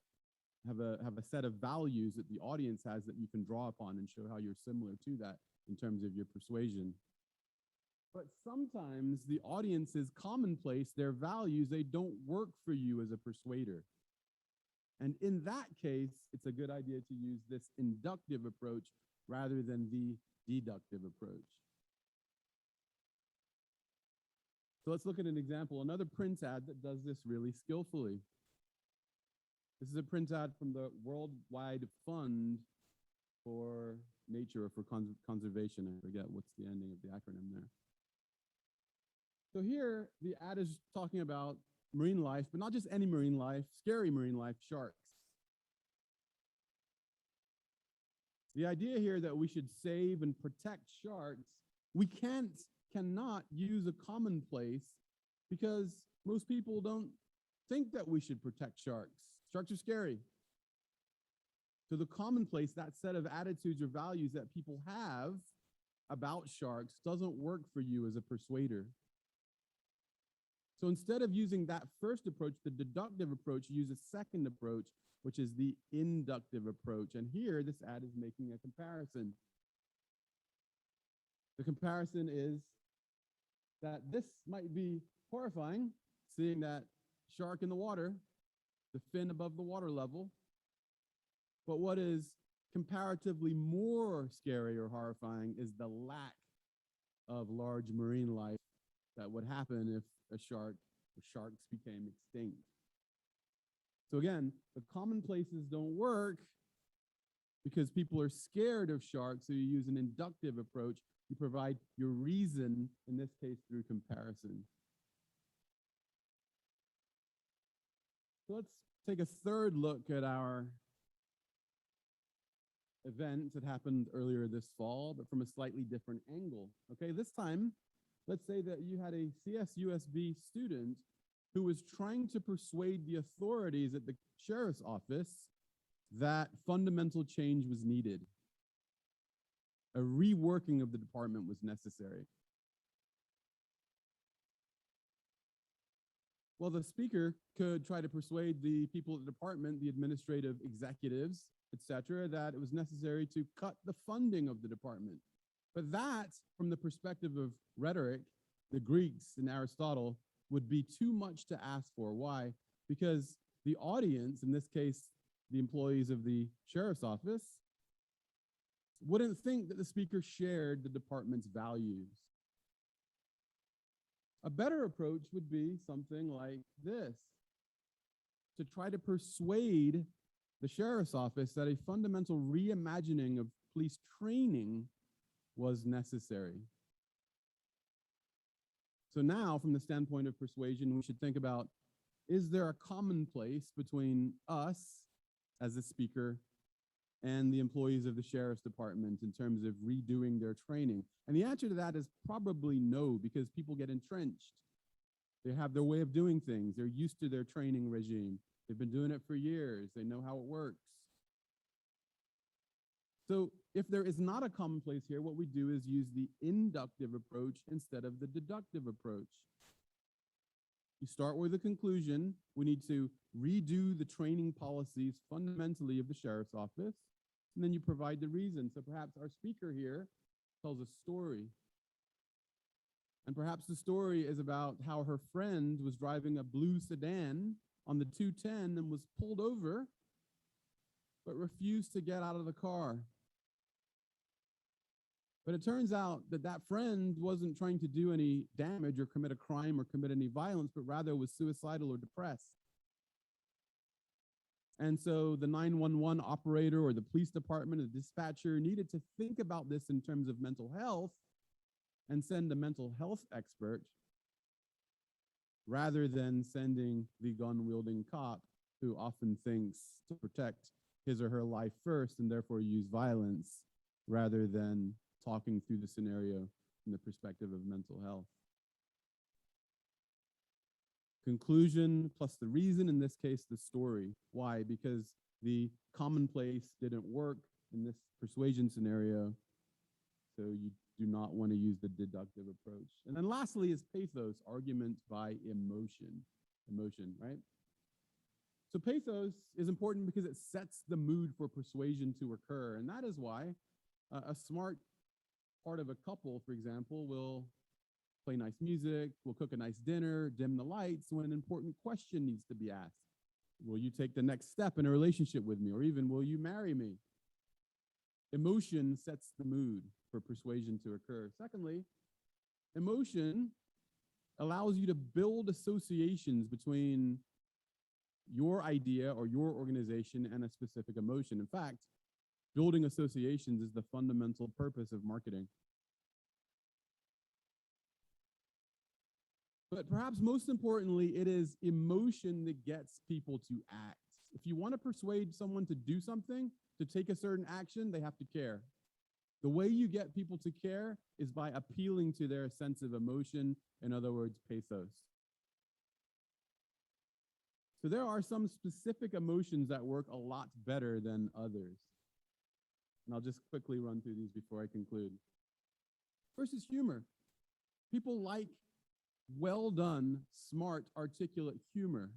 set of values that the audience has that you can draw upon and show how you're similar to that in terms of your persuasion. But sometimes the audience's commonplace, their values, they don't work for you as a persuader. And in that case, it's a good idea to use this inductive approach rather than the deductive approach. So let's look at an example, another print ad that does this really skillfully. This is a print ad from the Worldwide Fund for Nature or for Conservation. I forget what's the ending of the acronym there. So here, the ad is talking about marine life, but not just any marine life, scary marine life, sharks. The idea here that we should save and protect sharks, we cannot use a commonplace because most people don't think that we should protect sharks. Sharks are scary. So the commonplace, that set of attitudes or values that people have about sharks doesn't work for you as a persuader. So instead of using that first approach, the deductive approach, use a second approach, which is the inductive approach. And here, this ad is making a comparison. The comparison is that this might be horrifying, seeing that shark in the water, the fin above the water level. But what is comparatively more scary or horrifying is the lack of large marine life that would happen if a shark or sharks became extinct. So again, the commonplaces don't work because people are scared of sharks, so you use an inductive approach. You provide your reason, in this case, through comparison. So let's take a third look at our event that happened earlier this fall, but from a slightly different angle. Okay, this time, let's say that you had a CSUSB student who was trying to persuade the authorities at the sheriff's office that fundamental change was needed. A reworking of the department was necessary. Well, the speaker could try to persuade the people at the department, the administrative executives, etc., that it was necessary to cut the funding of the department. But that, from the perspective of rhetoric, the Greeks and Aristotle, would be too much to ask for. Why? Because the audience, in this case, the employees of the sheriff's office, wouldn't think that the speaker shared the department's values. A better approach would be something like this: to try to persuade the sheriff's office that a fundamental reimagining of police training was necessary. So now, from the standpoint of persuasion, we should think about, is there a commonplace between us as a speaker and the employees of the sheriff's department in terms of redoing their training? And the answer to that is probably no, because people get entrenched. They have their way of doing things. They're used to their training regime. They've been doing it for years. They know how it works. So if there is not a commonplace here, what we do is use the inductive approach instead of the deductive approach. You start with a conclusion. We need to redo the training policies fundamentally of the sheriff's office, and then you provide the reason. So perhaps our speaker here tells a story. And perhaps the story is about how her friend was driving a blue sedan on the 210 and was pulled over, but refused to get out of the car. But it turns out that that friend wasn't trying to do any damage or commit a crime or commit any violence, but rather was suicidal or depressed. And so the 911 operator or the police department or the dispatcher needed to think about this in terms of mental health and send a mental health expert rather than sending the gun-wielding cop who often thinks to protect his or her life first and therefore use violence rather than talking through the scenario from the perspective of mental health. Conclusion plus the reason, in this case, the story. Why? Because the commonplace didn't work in this persuasion scenario, so you do not want to use the deductive approach. And then lastly is pathos, argument by emotion. Emotion, right? So pathos is important because it sets the mood for persuasion to occur. And that is why a smart part of a couple, for example, will play nice music, will cook a nice dinner, dim the lights when an important question needs to be asked. Will you take the next step in a relationship with me? Or even, will you marry me? Emotion sets the mood for persuasion to occur. Secondly, emotion allows you to build associations between your idea or your organization and a specific emotion. In fact, building associations is the fundamental purpose of marketing. But perhaps most importantly, it is emotion that gets people to act. If you want to persuade someone to do something, to take a certain action, they have to care. The way you get people to care is by appealing to their sense of emotion, in other words, pathos. So there are some specific emotions that work a lot better than others. And I'll just quickly run through these before I conclude. First is humor. People like well done, smart, articulate humor.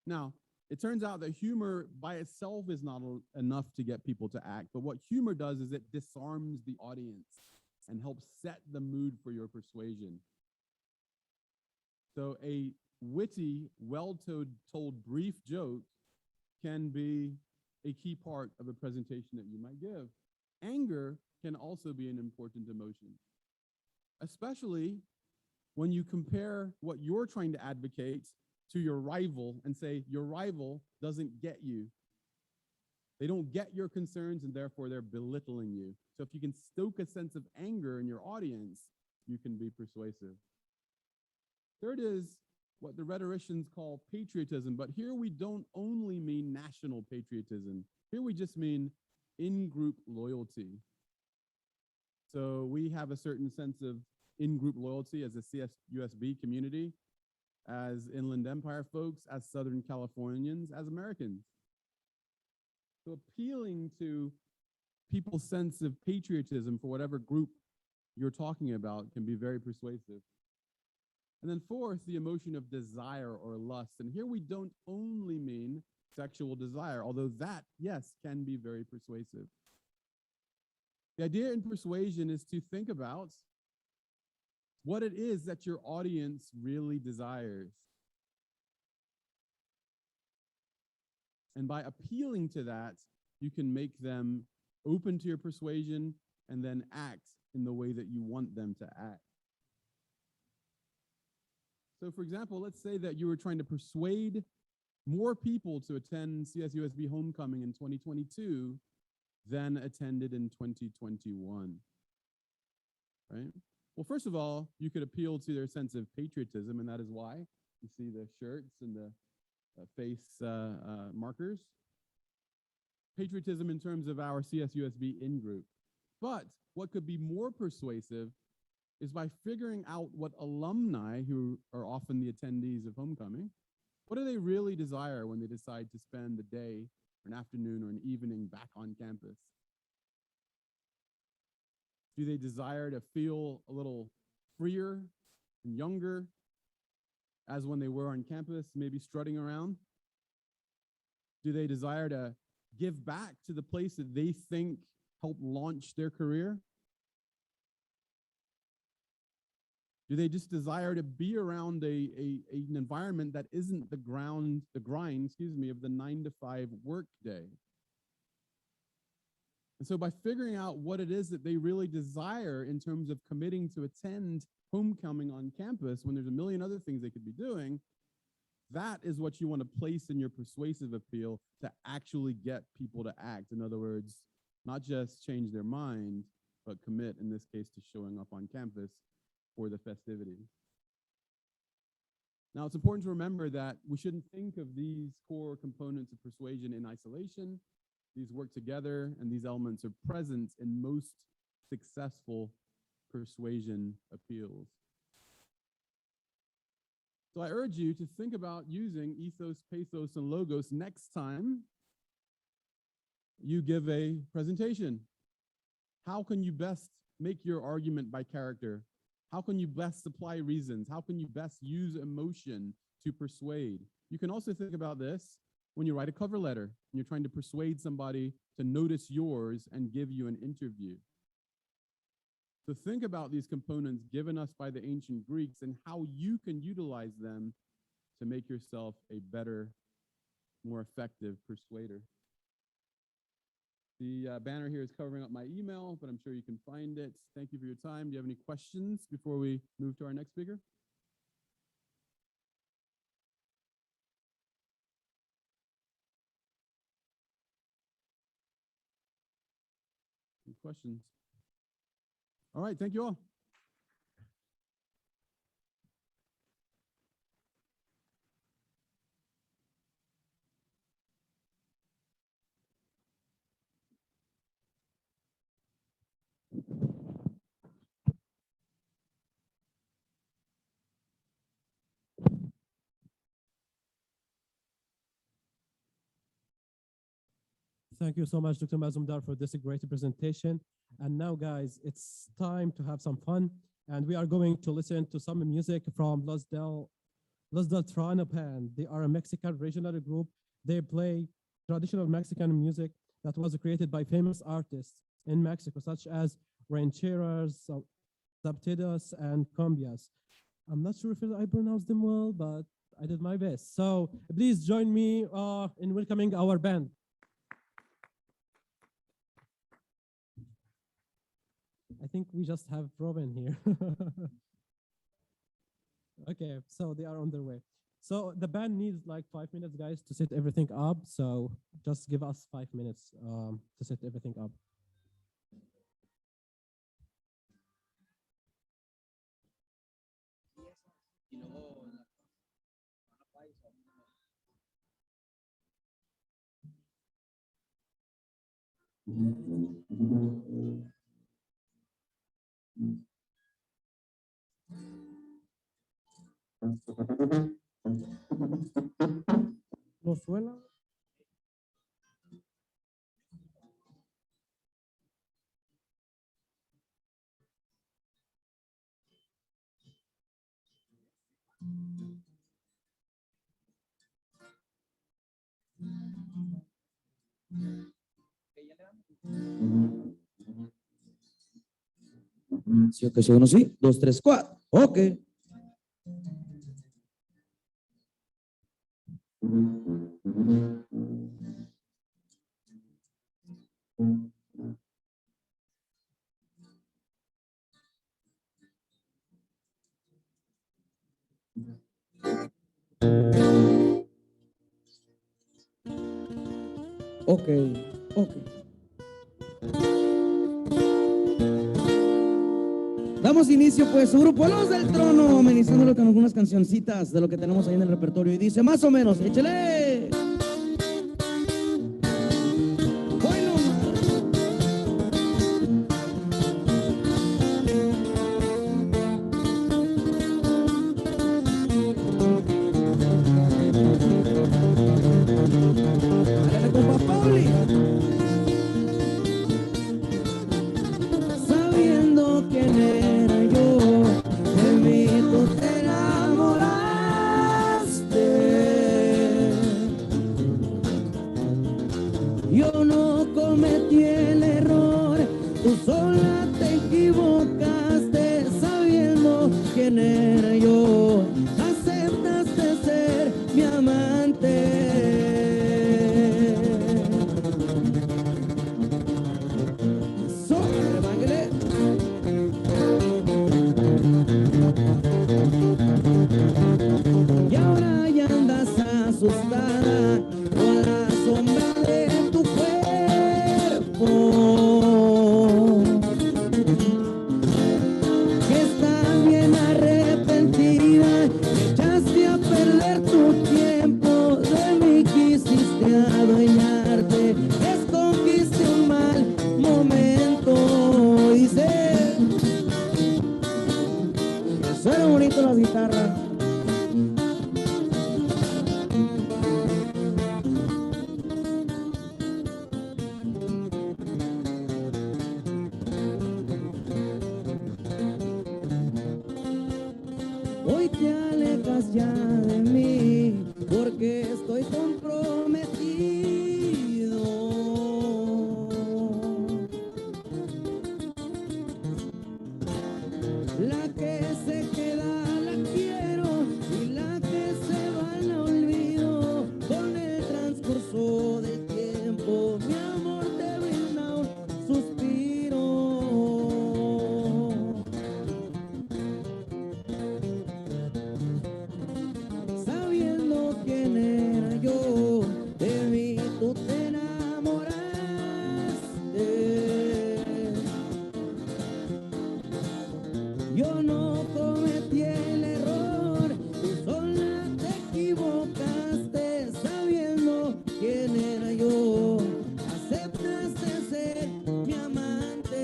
Now, it turns out that humor by itself is not enough to get people to act, but what humor does is it disarms the audience and helps set the mood for your persuasion. So a witty, well-told brief joke can be a key part of a presentation that you might give. Anger can also be an important emotion, especially when you compare what you're trying to advocate to your rival and say your rival doesn't get you. They don't get your concerns and therefore they're belittling you. So if you can stoke a sense of anger in your audience, you can be persuasive. Third is what the rhetoricians call patriotism, but here we don't only mean national patriotism. Here we just mean in-group loyalty. So we have a certain sense of in-group loyalty as a CSUSB community, as Inland Empire folks, as Southern Californians, as Americans. So appealing to people's sense of patriotism for whatever group you're talking about can be very persuasive. And then fourth, the emotion of desire or lust. And here we don't only mean sexual desire, although that, yes, can be very persuasive. The idea in persuasion is to think about what it is that your audience really desires. And by appealing to that, you can make them open to your persuasion and then act in the way that you want them to act. So for example, let's say that you were trying to persuade more people to attend CSUSB Homecoming in 2022 than attended in 2021, right? Well, first of all, you could appeal to their sense of patriotism, and that is why you see the shirts and the face markers. Patriotism in terms of our CSUSB in-group. But what could be more persuasive is by figuring out what alumni, who are often the attendees of homecoming, what do they really desire when they decide to spend the day, or an afternoon, or an evening back on campus? Do they desire to feel a little freer and younger as when they were on campus, maybe strutting around? Do they desire to give back to the place that they think helped launch their career? Do they just desire to be around an environment that isn't the grind, of the 9-to-5 work day? And so by figuring out what it is that they really desire in terms of committing to attend homecoming on campus when there's a million other things they could be doing, that is what you want to place in your persuasive appeal to actually get people to act. In other words, not just change their mind, but commit, in this case, to showing up on campus for the festivities. Now, it's important to remember that we shouldn't think of these core components of persuasion in isolation. These work together, and these elements are present in most successful persuasion appeals. So I urge you to think about using ethos, pathos, and logos next time you give a presentation. How can you best make your argument by character? How can you best supply reasons? How can you best use emotion to persuade? You can also think about this when you write a cover letter and you're trying to persuade somebody to notice yours and give you an interview. So think about these components given us by the ancient Greeks and how you can utilize them to make yourself a better, more effective persuader. The banner here is covering up my email, but I'm sure you can find it. Thank you for your time. Do you have any questions before we move to our next speaker? Any questions? All right, thank you all. Thank you so much, Dr. Mazumdar, for this great presentation. And now, guys, it's time to have some fun. And we are going to listen to some music from Los del Trano Band. They are a Mexican regional group. They play traditional Mexican music that was created by famous artists in Mexico, such as rancheras, zaptitos, and cumbias. I'm not sure if I pronounced them well, but I did my best. So please join me in welcoming our band. I think we just have Robin here. Okay, so they are on their way. So the band needs like 5 minutes, guys, to set everything up. So just give us 5 minutes to set everything up. ¿No suena? Sí, ok, sí, uno sí, 2, 3, 4. Ok. Ok, ok. Damos inicio pues su grupo Los del Trono, amenizándolo con algunas cancioncitas de lo que tenemos ahí en el repertorio y dice más o menos, échale. Sabiendo quién era yo, de mí tú te enamoraste. Yo no cometí el error, tú sola te equivocaste. Sabiendo quién era yo, aceptaste ser mi amante. Suena bonito las guitarras. Hoy te alejas ya de mí porque estoy comprometido. La que se queda la quiero y la que se va la olvido. Con el transcurso del tiempo mi amor te brinda un suspiro. Sabiendo quién era yo, de mí tú te enamoraste. Yo no cometí el error, tú sola te equivocaste. Sabiendo quién era yo, aceptaste ser mi amante.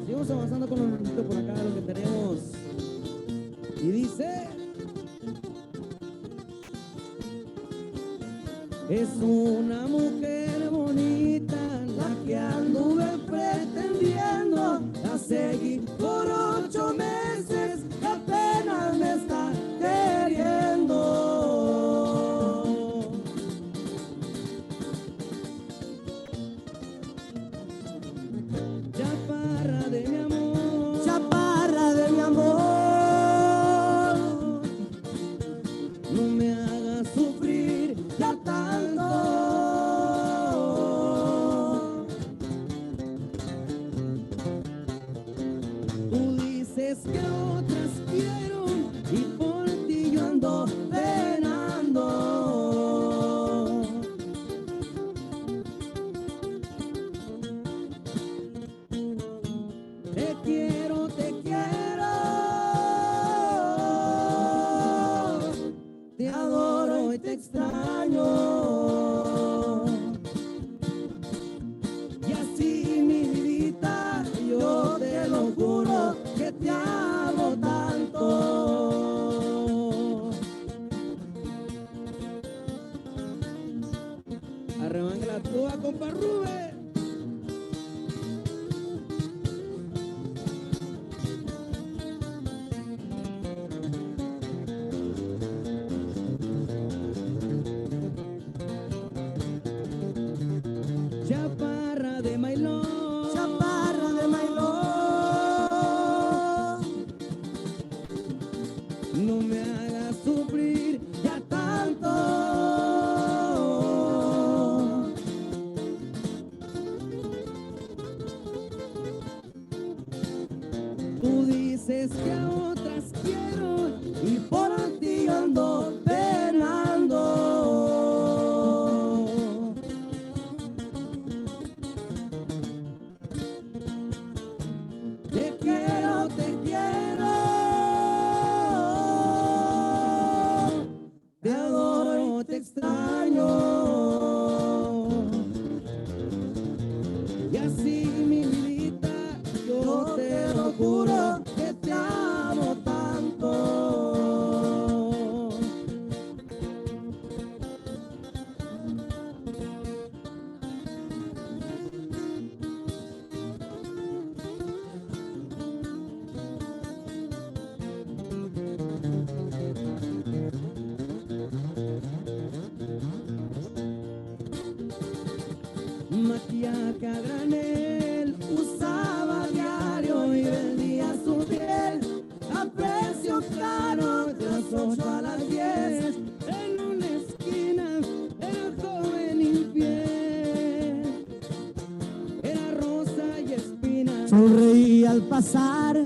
Seguimos avanzando con los minutos por acá, lo que tenemos. Y dice: es una mujer bonita la que anduve pretendiendo. La seguí por 8 meses y apenas me está queriendo. Chaparra de mi amor, chaparra de mi amor, no me hagas sufrir ya tanto. Tú dices que otras quiero y por ti yo ando penando. Te quiero, te adoro y te extraño. Y así mi vidita, yo te lo juro que te amo tanto. Arremanga la tuba, compa Rubén. Chaparra de Mailón, chaparra de Mailón, no me hagas sufrir ya tanto. Tú dices que a otras quiero y por ti ando penando. Te quiero, te adoro y te extraño. Y así mi vidita, yo te lo juro que te amo tanto. Maquillaje a granel, usaba diario y vendía su piel a precio caro, de las 8 a las 10. En una esquina era joven infiel, era rosa y espina. Sonreía al pasar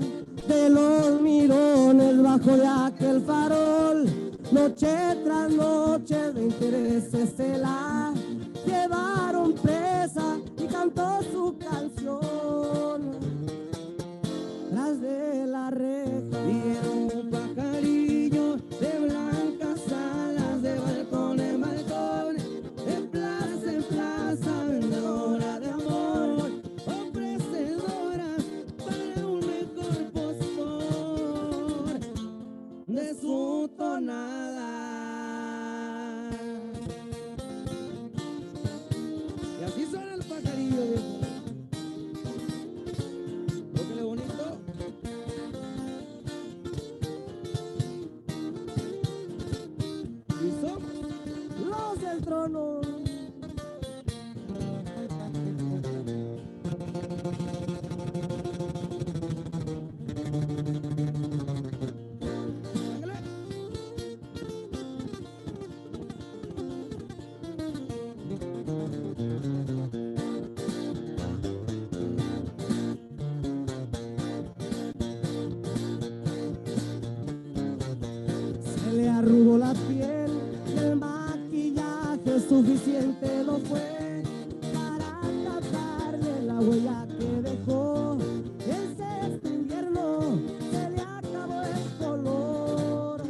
de los mirones bajo de aquel farol. Noche tras noche de intereses se la llevaron presa y cantó su canción. Tras de la reja vieron un pajarillo de blancas alas, de balcón en balcón, de plaza en plaza, vendedora de amor, ofrecedora para abandono. Se le arrugó la piel y el maquillaje suficiente no fue para taparle la huella que dejó. El sexto invierno se le acabó el color,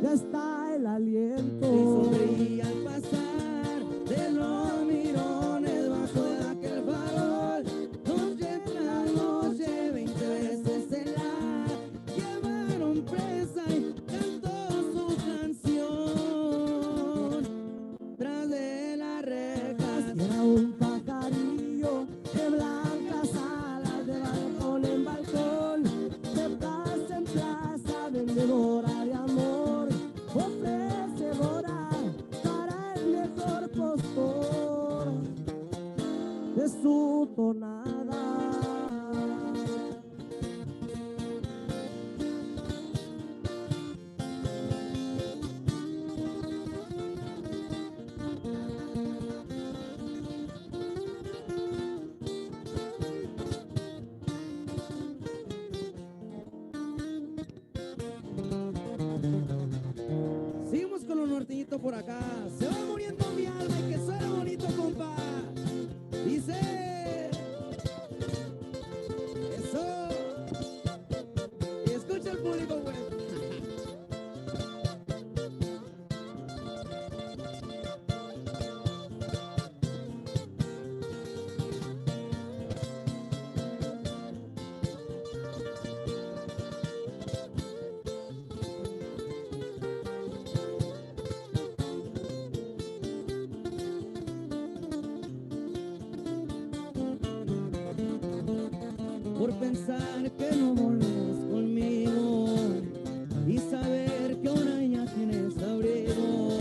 ya está el aliento. Y sonreía al pasar de los mirones bajo de aquel farol. Noche tras noche, 20 veces se la llevaron presa y cantó su canción tras de las rejas. Y era un pajarillo de blancas alas, de balcón en balcón, de plaza en plaza, vendedora de amor, ofrecedora para el mejor postor de su tonada. Seguimos con los norteñitos por acá. Se va muriendo mi alma y que suena bonito, compa. Dice. Eso. Y escucha el público, güey. Por pensar que no volves conmigo y saber que una niña tienes abrigo.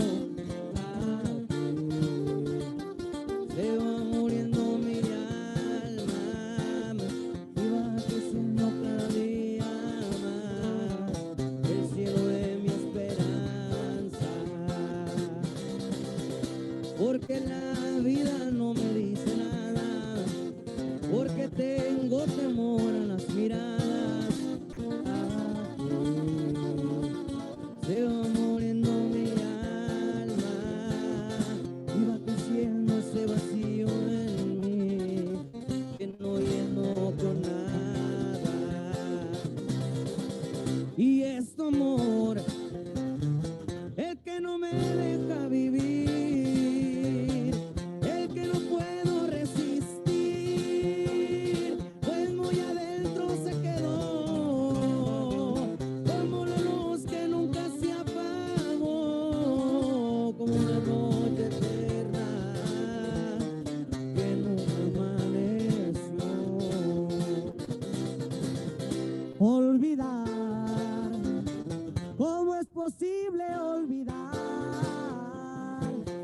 Se va muriendo mi alma y va creciendo cada día más el cielo de mi esperanza, porque la vida no me dice nada, porque tengo temor a las miradas. Se va muriendo mi alma y va creciendo ese vacío en mí que no lleno con nada. Y es tu amor el que no me deja vivir, el que no puedo resistir, pues muy adentro se quedó, como la luz que nunca se apagó, como una noche eterna que nunca amaneció. Olvidar, ¿cómo es posible olvidar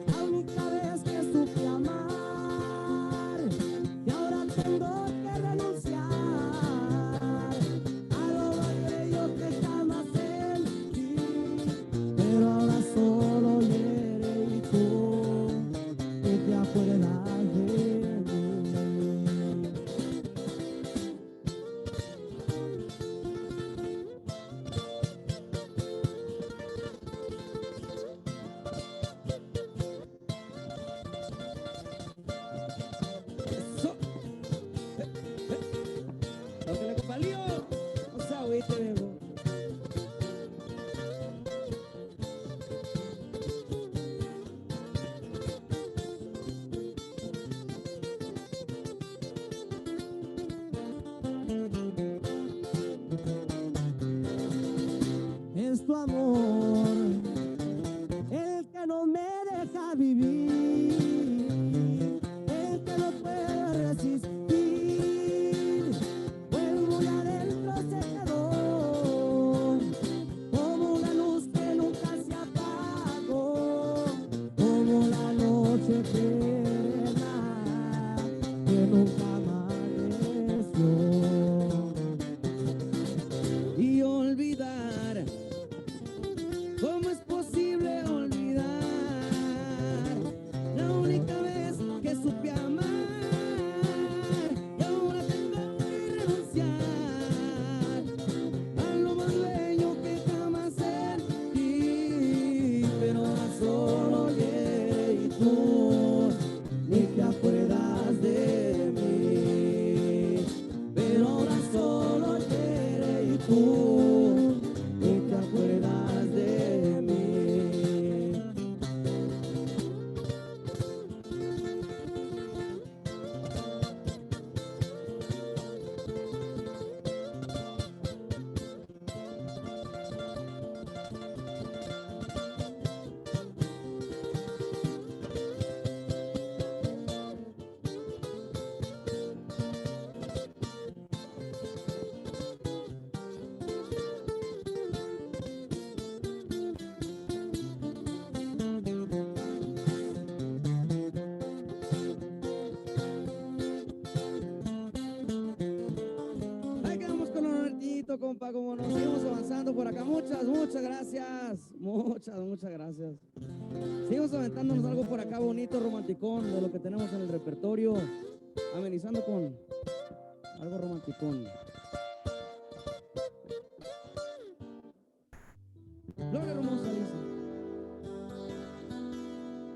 la única vez que supe amar? Y ahora tengo que renunciar a lo bello que jamás sentí, pero ahora solo hiere y tú que te acuerdas de mí. Eso. Lo que le valió, o sea, oíste, bebo. Es tu amor el que no me deja vivir, el que no puedo resistir, pues muy adentro se quedó, tú y te acuerdas de mí. Ahí quedamos con Robertito, compa, como nos seguimos avanzando por acá. Muchas gracias. Muchas gracias. Seguimos aventándonos algo por acá bonito, romanticón, de lo que tenemos en el repertorio. Amenizando con algo romanticón. Gloria hermosa, dice.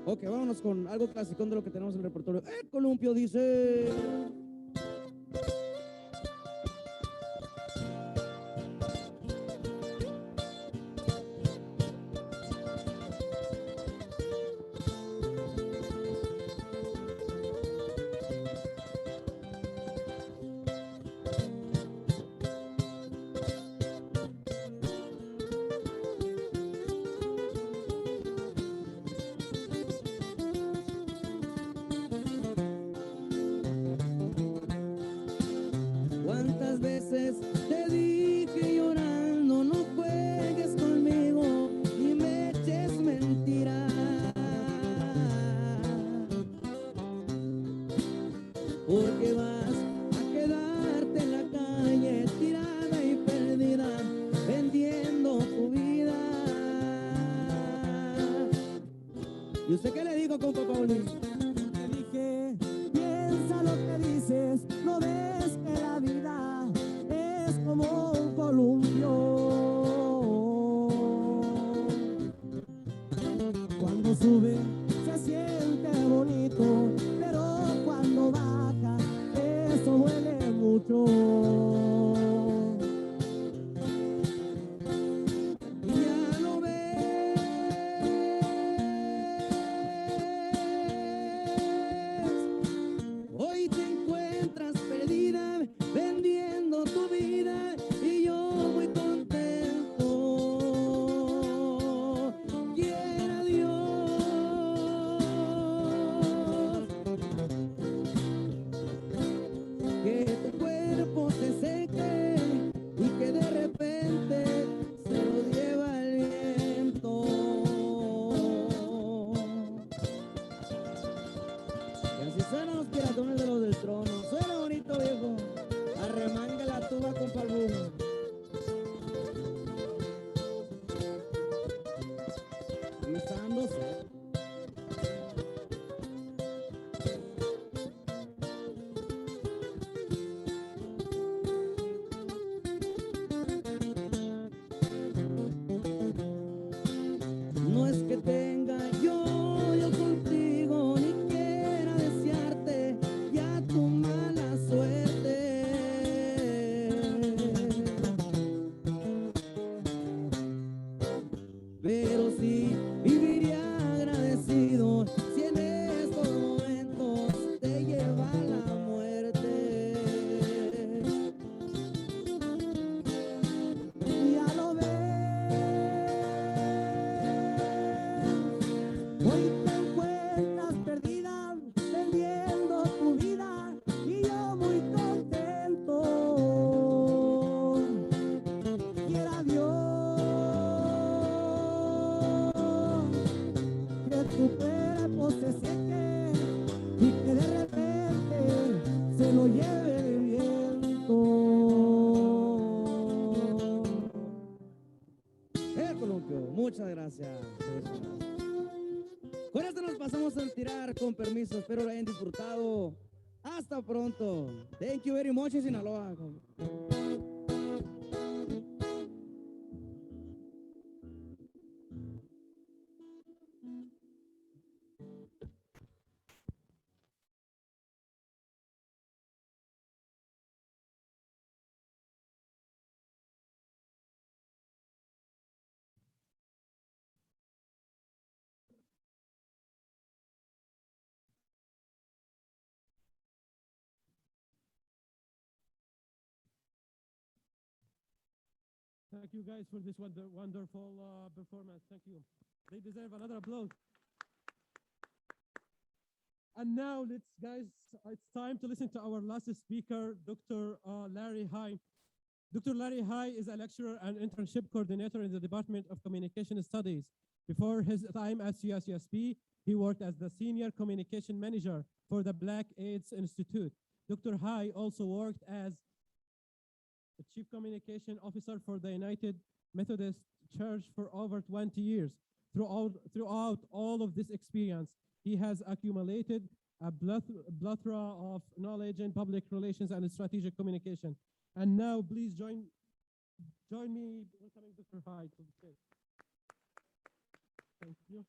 Ok, vámonos con algo clasicón de lo que tenemos en el repertorio. El columpio dice... ¿Cuántas veces te dije llorando no juegues conmigo y me eches mentiras? Porque vas a quedarte en la calle tirada y perdida vendiendo tu vida. ¿Y usted qué le dijo, compa Paulín? Te dije, piensa lo que dices, no ves que la vida es como un columpio. Cuando sube se siente bonito, pero cuando baja eso duele mucho. Ya lo ves, hoy te encuentras perdida vendiendo tu vida y yo muy contento. Quiera Dios que tu cuerpo se seque y que de repente se lo lleva el viento. Y así suenan los piratones de los del trono. Suena bonito, viejo. Arremanga la tuba con palbumo. Guisándose. No es que tenga yo contigo, ni quiera desearte ya tu mala suerte. Pero sí viviría agradecido si en estos momentos te lleva la muerte. Ya lo ves, hoy te encuentras perdida vendiendo tu vida y yo muy contento. Quiera Dios que tu cuerpo se seque y que de repente se lo lleve el viento. El columpio, muchas gracias. Con esto nos pasamos a tirar con permiso. Espero lo hayan disfrutado. Hasta pronto. Thank you very much, Sinaloa. Thank you guys for this wonderful performance. Thank you. They deserve another applause. And now it's time to listen to our last speaker, Dr. Larry High. Dr. Larry High is a lecturer and internship coordinator in the Department of Communication Studies. Before his time at CSUSB, he worked as the Senior Communication Manager for the Black AIDS Institute. Dr. High also worked as the Chief Communication Officer for the United Methodist Church for over 20 years. Throughout all of this experience, he has accumulated a plethora of knowledge in public relations and strategic communication. And now, please join me welcoming Dr. High to the stage. Thank you.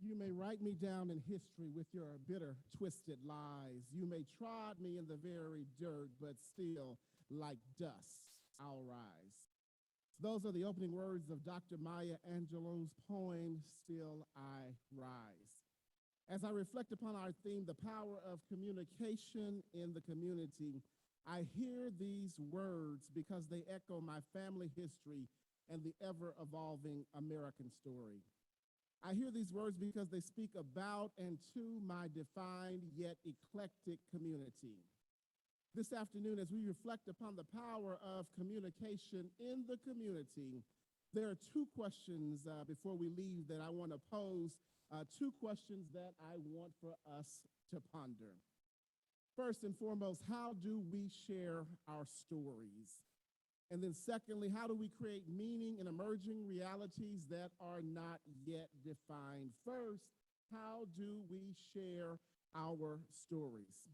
You may write me down in history with your bitter, twisted lies. You may trod me in the very dirt, but still, like dust, I'll rise. Those are the opening words of Dr. Maya Angelou's poem, Still I Rise. As I reflect upon our theme, the power of communication in the community, I hear these words because they echo my family history and the ever-evolving American story. I hear these words because they speak about and to my defined yet eclectic community. This afternoon, as we reflect upon the power of communication in the community, there are two questions before we leave that I want to pose, two questions that I want for us to ponder. First and foremost, how do we share our stories? And then secondly, how do we create meaning in emerging realities that are not yet defined? First, how do we share our stories?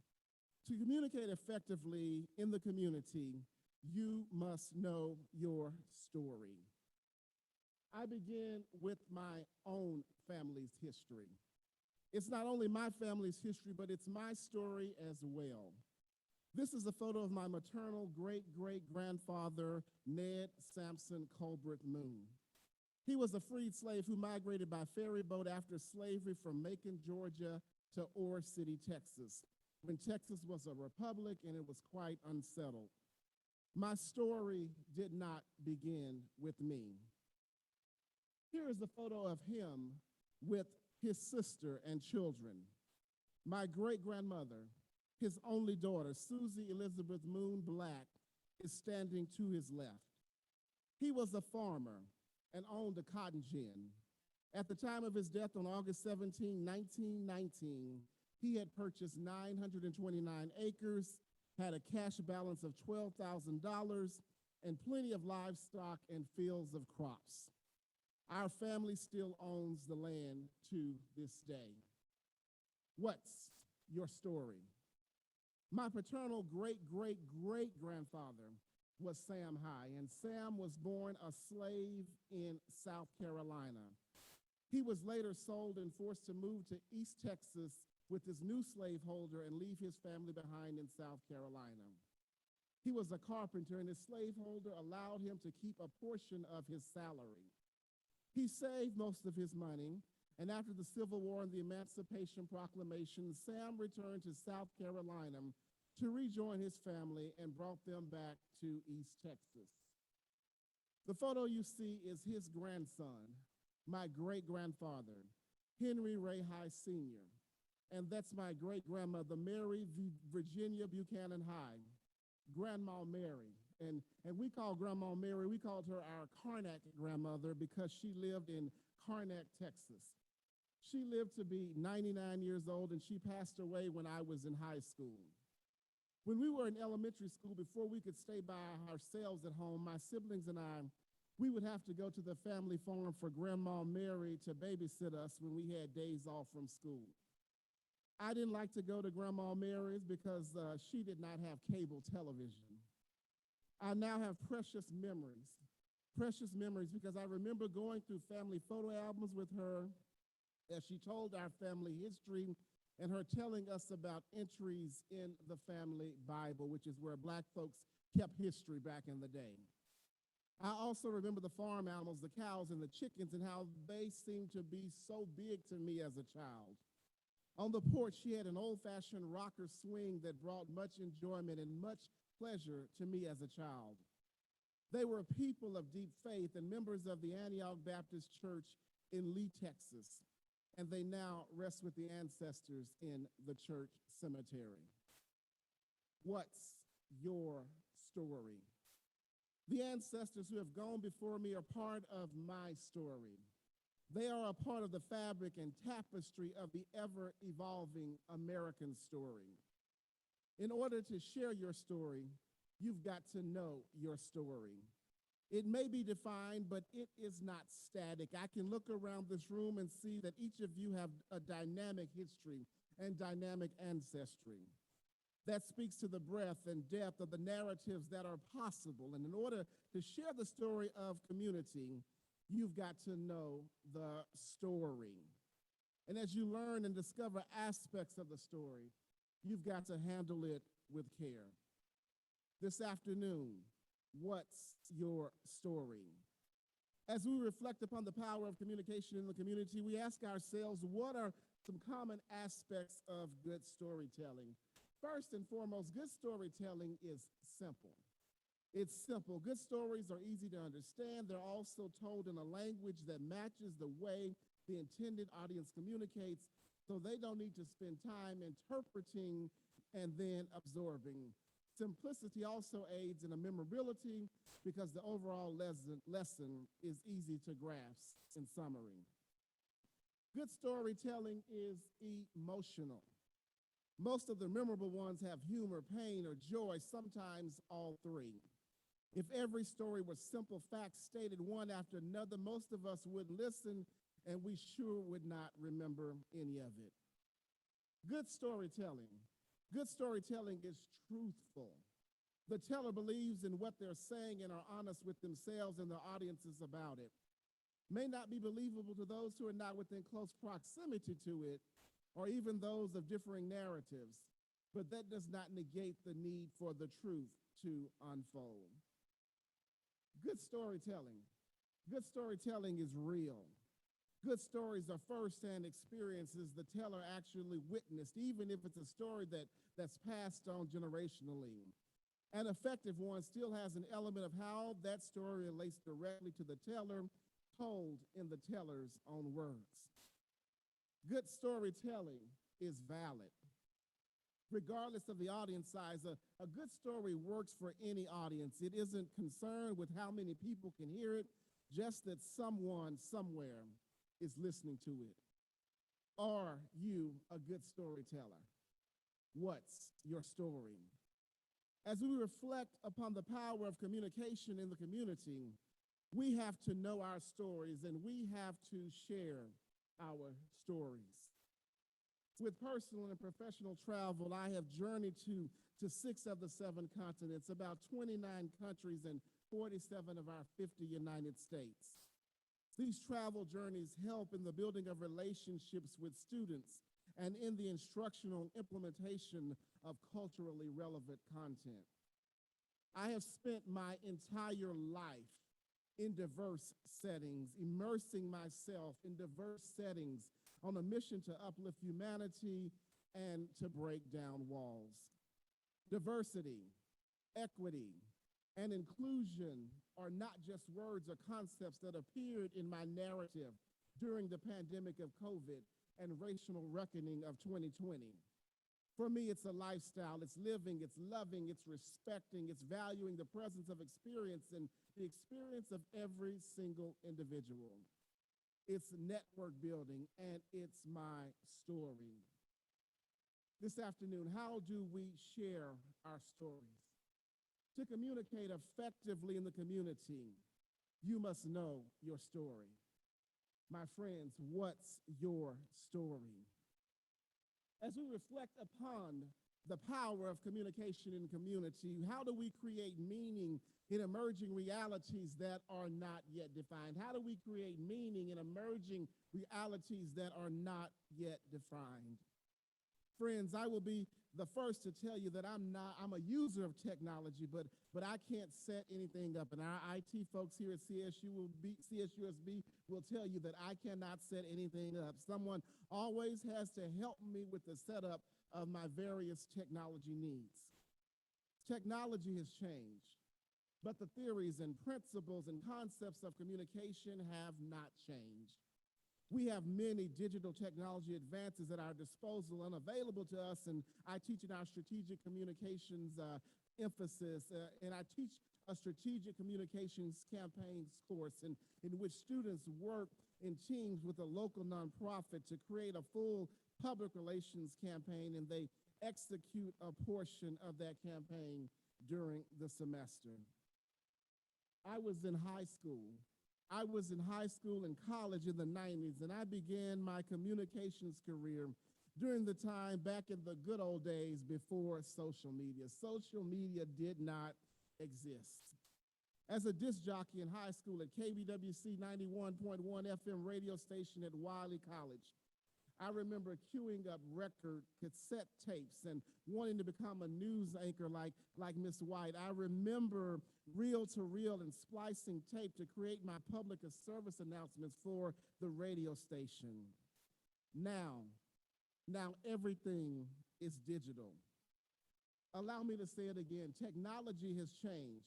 To communicate effectively in the community, you must know your story. I begin with my own family's history. It's not only my family's history, but it's my story as well. This is a photo of my maternal great-great-grandfather, Ned Sampson Colbert Moon. He was a freed slave who migrated by ferry boat after slavery from Macon, Georgia to Ore City, Texas, when Texas was a republic and it was quite unsettled. My story did not begin with me. Here is a photo of him with his sister and children. My great-grandmother, his only daughter, Susie Elizabeth Moon Black, is standing to his left. He was a farmer and owned a cotton gin. At the time of his death on August 17, 1919, he had purchased 929 acres, had a cash balance of $12,000, and plenty of livestock and fields of crops. Our family still owns the land to this day. What's your story? My paternal great-great-great-grandfather was Sam High, and Sam was born a slave in South Carolina. He was later sold and forced to move to East Texas with his new slaveholder and leave his family behind in South Carolina. He was a carpenter, and his slaveholder allowed him to keep a portion of his salary. He saved most of his money, and after the Civil War and the Emancipation Proclamation, Sam returned to South Carolina to rejoin his family and brought them back to East Texas. The photo you see is his grandson, my great-grandfather, Henry Ray High Sr., and that's my great-grandmother, Mary Virginia Buchanan High, Grandma Mary. And we call Grandma Mary, we called her our Karnak grandmother because she lived in Karnak, Texas. She lived to be 99 years old, and she passed away when I was in high school. When we were in elementary school, before we could stay by ourselves at home, my siblings and I, we would have to go to the family farm for Grandma Mary to babysit us when we had days off from school. I didn't like to go to Grandma Mary's because she did not have cable television. I now have precious memories because I remember going through family photo albums with her as she told our family history and her telling us about entries in the family Bible, which is where Black folks kept history back in the day. I also remember the farm animals, the cows and the chickens, and how they seemed to be so big to me as a child. On the porch, she had an old-fashioned rocker swing that brought much enjoyment and much pleasure to me as a child. They were people of deep faith and members of the Antioch Baptist Church in Lee, Texas, and they now rest with the ancestors in the church cemetery. What's your story? The ancestors who have gone before me are part of my story. They are a part of the fabric and tapestry of the ever-evolving American story. In order to share your story, you've got to know your story. It may be defined, but it is not static. I can look around this room and see that each of you have a dynamic history and dynamic ancestry. That speaks to the breadth and depth of the narratives that are possible. And in order to share the story of community, you've got to know the story. And as you learn and discover aspects of the story, you've got to handle it with care. This afternoon, what's your story? As we reflect upon the power of communication in the community, we ask ourselves, what are some common aspects of good storytelling? First and foremost, good storytelling is simple. It's simple. Good stories are easy to understand. They're also told in a language that matches the way the intended audience communicates, so they don't need to spend time interpreting and then absorbing. Simplicity also aids in a memorability because the overall lesson is easy to grasp in summary. Good storytelling is emotional. Most of the memorable ones have humor, pain, or joy, sometimes all three. If every story was simple facts stated one after another, most of us would listen and we sure would not remember any of it. Good storytelling is truthful. The teller believes in what they're saying and are honest with themselves and their audiences about it. May not be believable to those who are not within close proximity to it, or even those of differing narratives, but that does not negate the need for the truth to unfold. Good storytelling is real. Good stories are first-hand experiences the teller actually witnessed, even if it's a story that's passed on generationally. An effective one still has an element of how that story relates directly to the teller, told in the teller's own words. Good storytelling is valid. Regardless of the audience size, a good story works for any audience. It isn't concerned with how many people can hear it, just that someone somewhere is listening to it. Are you a good storyteller? What's your story? As we reflect upon the power of communication in the community, we have to know our stories and we have to share our stories. With personal and professional travel, I have journeyed to 6 of the 7 continents, about 29 countries, and 47 of our 50 United States. These travel journeys help in the building of relationships with students and in the instructional implementation of culturally relevant content. I have spent my entire life in diverse settings, immersing myself in diverse settings on a mission to uplift humanity and to break down walls. Diversity, equity, and inclusion are not just words or concepts that appeared in my narrative during the pandemic of COVID. and racial reckoning of 2020. For me, it's a lifestyle. It's living, it's loving, it's respecting, it's valuing the presence of experience and the experience of every single individual. It's network building, and it's my story. This afternoon, how do we share our stories? To communicate effectively in the community, you must know your story. My friends, what's your story? As we reflect upon the power of communication in community, how do we create meaning in emerging realities that are not yet defined? How do we create meaning in emerging realities that are not yet defined? Friends, I will be the first to tell you that I'm a user of technology, but I can't set anything up. And our IT folks here at CSUSB will tell you that I cannot set anything up. Someone always has to help me with the setup of my various technology needs. Technology has changed, but the theories and principles and concepts of communication have not changed. We have many digital technology advances at our disposal and available to us, and I teach in our strategic communications emphasis, and I teach a strategic communications campaigns course in which students work in teams with a local nonprofit to create a full public relations campaign, and they execute a portion of that campaign during the semester. I was in high school and college in the 90s, and I began my communications career during the time back in the good old days before social media. Social media did not exist. As a disc jockey in high school at KBWC 91.1 FM radio station at Wiley College, I remember queuing up record cassette tapes and wanting to become a news anchor like Miss White. I remember reel-to-reel and splicing tape to create my public service announcements for the radio station. Now everything is digital. Allow me to say it again. Technology has changed,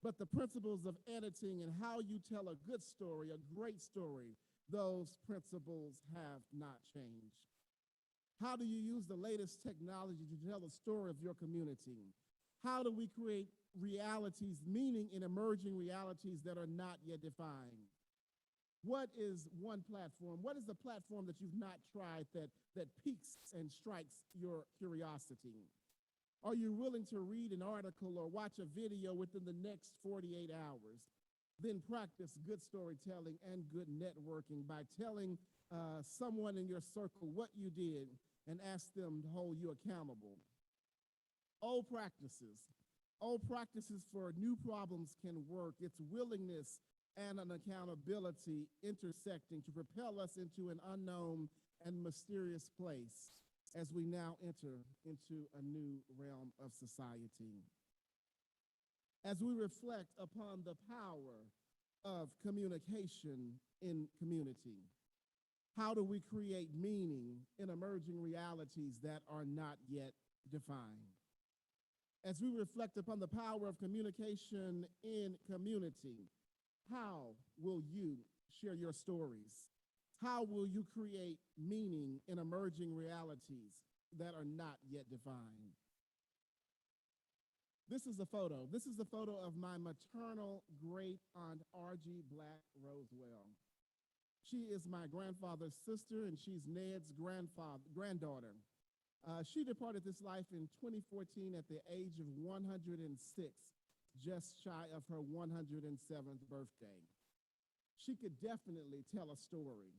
but the principles of editing and how you tell a good story, a great story, those principles have not changed. How do you use the latest technology to tell the story of your community? How do we create realities, meaning in emerging realities that are not yet defined? What is one platform? What is the platform that you've not tried that piques and strikes your curiosity? Are you willing to read an article or watch a video within the next 48 hours? Then practice good storytelling and good networking by telling someone in your circle what you did and ask them to hold you accountable. Old practices for new problems can work. It's willingness and an accountability intersecting to propel us into an unknown and mysterious place as we now enter into a new realm of society. As we reflect upon the power of communication in community, how do we create meaning in emerging realities that are not yet defined? As we reflect upon the power of communication in community, how will you share your stories? How will you create meaning in emerging realities that are not yet defined? This is a photo. This is the photo of my maternal great aunt, R.G. Black Rosewell. She is my grandfather's sister, and she's Ned's granddaughter. She departed this life in 2014 at the age of 106, just shy of her 107th birthday. She could definitely tell a story.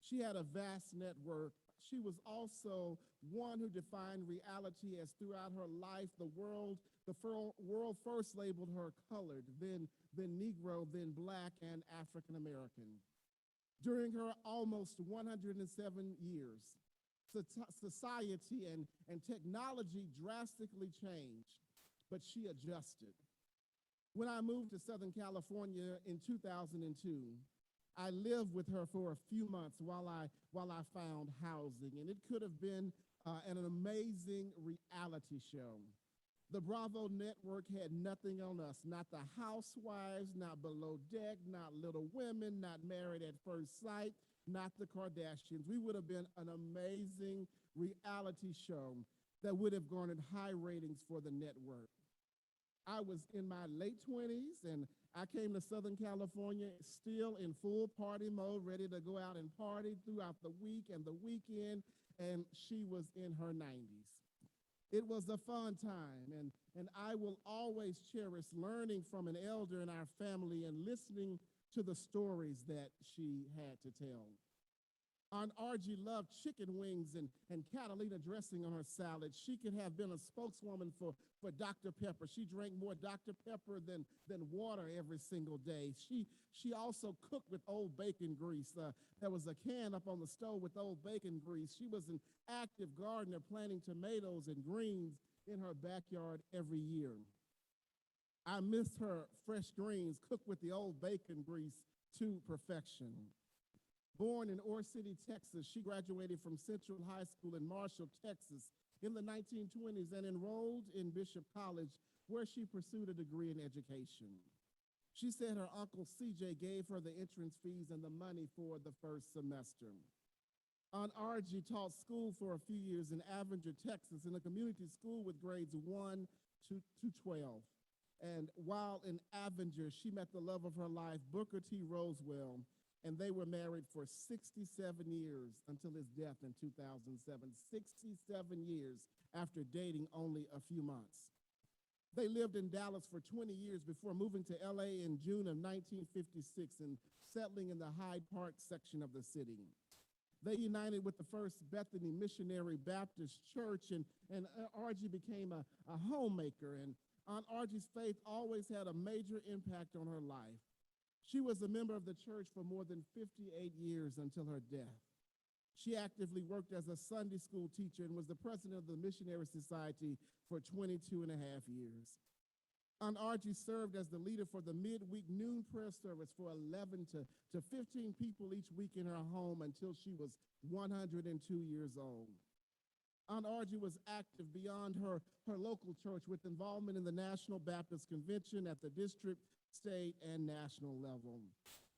She had a vast network. She was also one who defined reality as throughout her life, the world first labeled her colored, then Negro, then Black and African American. During her almost 107 years, society and technology drastically changed, but she adjusted. When I moved to Southern California in 2002, I lived with her for a few months while I found housing, and it could have been an amazing reality show. The Bravo network had nothing on us, not the housewives, not Below Deck, not Little Women, not Married at First Sight. not the Kardashians. We would have been an amazing reality show that would have garnered high ratings for the network. I was in my late 20s and I came to Southern California still in full party mode, ready to go out and party throughout the week and the weekend, and she was in her 90s. It was a fun time, and I will always cherish learning from an elder in our family and listening to the stories that she had to tell. Aunt Argie loved chicken wings and Catalina dressing on her salad. She could have been a spokeswoman for Dr. Pepper. She drank more Dr. Pepper than water every single day. She also cooked with Old Bacon grease. There was a can up on the stove with Old Bacon grease. She was an active gardener, planting tomatoes and greens in her backyard every year. I miss her fresh greens cooked with the Old Bacon grease to perfection. Born in Ore City, Texas, she graduated from Central High School in Marshall, Texas in the 1920s and enrolled in Bishop College, where she pursued a degree in education. She said her uncle CJ gave her the entrance fees and the money for the first semester. Aunt Argie taught school for a few years in Avenger, Texas, in a community school with grades 1 to 12. And while in Avenger, she met the love of her life, Booker T. Rosewell, and they were married for 67 years until his death in 2007, 67 years after dating only a few months. They lived in Dallas for 20 years before moving to LA in June of 1956 and settling in the Hyde Park section of the city. They united with the First Bethany Missionary Baptist Church, and Argie became a homemaker, and Aunt Argie's faith always had a major impact on her life. She was a member of the church for more than 58 years until her death. She actively worked as a Sunday school teacher and was the president of the Missionary Society for 22 and a half years. Aunt Argie served as the leader for the midweek noon prayer service for 11 to 15 people each week in her home until she was 102 years old. Aunt Argie was active beyond her local church with involvement in the National Baptist Convention at the district, state, and national level.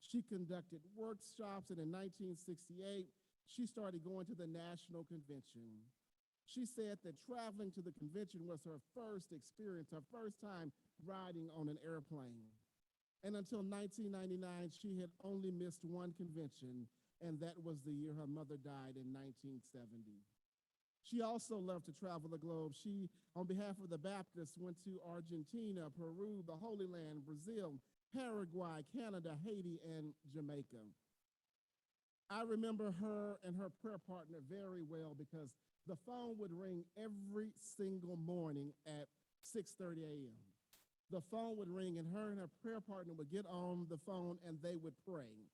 She conducted workshops, and in 1968, she started going to the National Convention. She said that traveling to the convention was her first experience, her first time riding on an airplane. And until 1999, she had only missed one convention, and that was the year her mother died in 1970. She also loved to travel the globe. She, on behalf of the Baptists, went to Argentina, Peru, the Holy Land, Brazil, Paraguay, Canada, Haiti, and Jamaica. I remember her and her prayer partner very well because the phone would ring every single morning at 6:30 a.m. The phone would ring, and her prayer partner would get on the phone, and they would pray.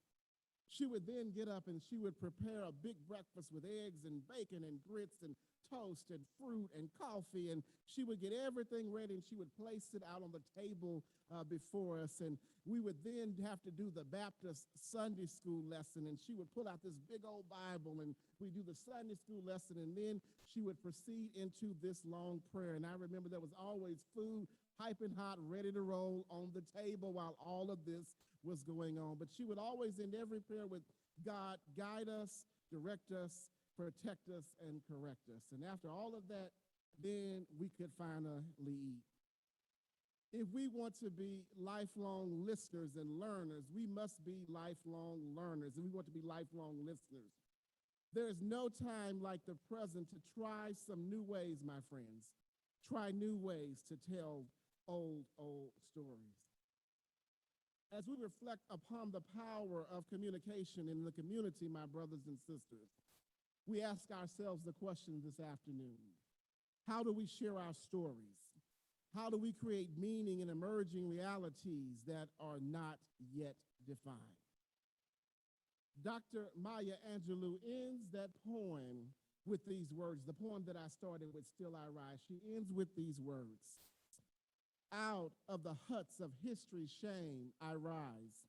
She would then get up and she would prepare a big breakfast with eggs and bacon and grits and toast and fruit and coffee, and she would get everything ready and she would place it out on the table before us, and we would then have to do the Baptist Sunday school lesson, and she would pull out this big old Bible and we do the Sunday school lesson, and then she would proceed into this long prayer. And I remember there was always food piping hot, ready to roll on the table while all of this was going on. But she would always end every prayer with, God, guide us, direct us, protect us, and correct us. And after all of that, then we could finally eat. If we want to be lifelong listeners and learners, we must be lifelong learners, and we want to be lifelong listeners. There is no time like the present to try some new ways, my friends. Try new ways to tell old stories. As we reflect upon the power of communication in the community, my brothers and sisters, we ask ourselves the question this afternoon: how do we share our stories? How do we create meaning in emerging realities that are not yet defined? Dr. Maya Angelou ends that poem with these words, the poem that I started with, Still I Rise. She ends with these words: out of the huts of history's shame, I rise.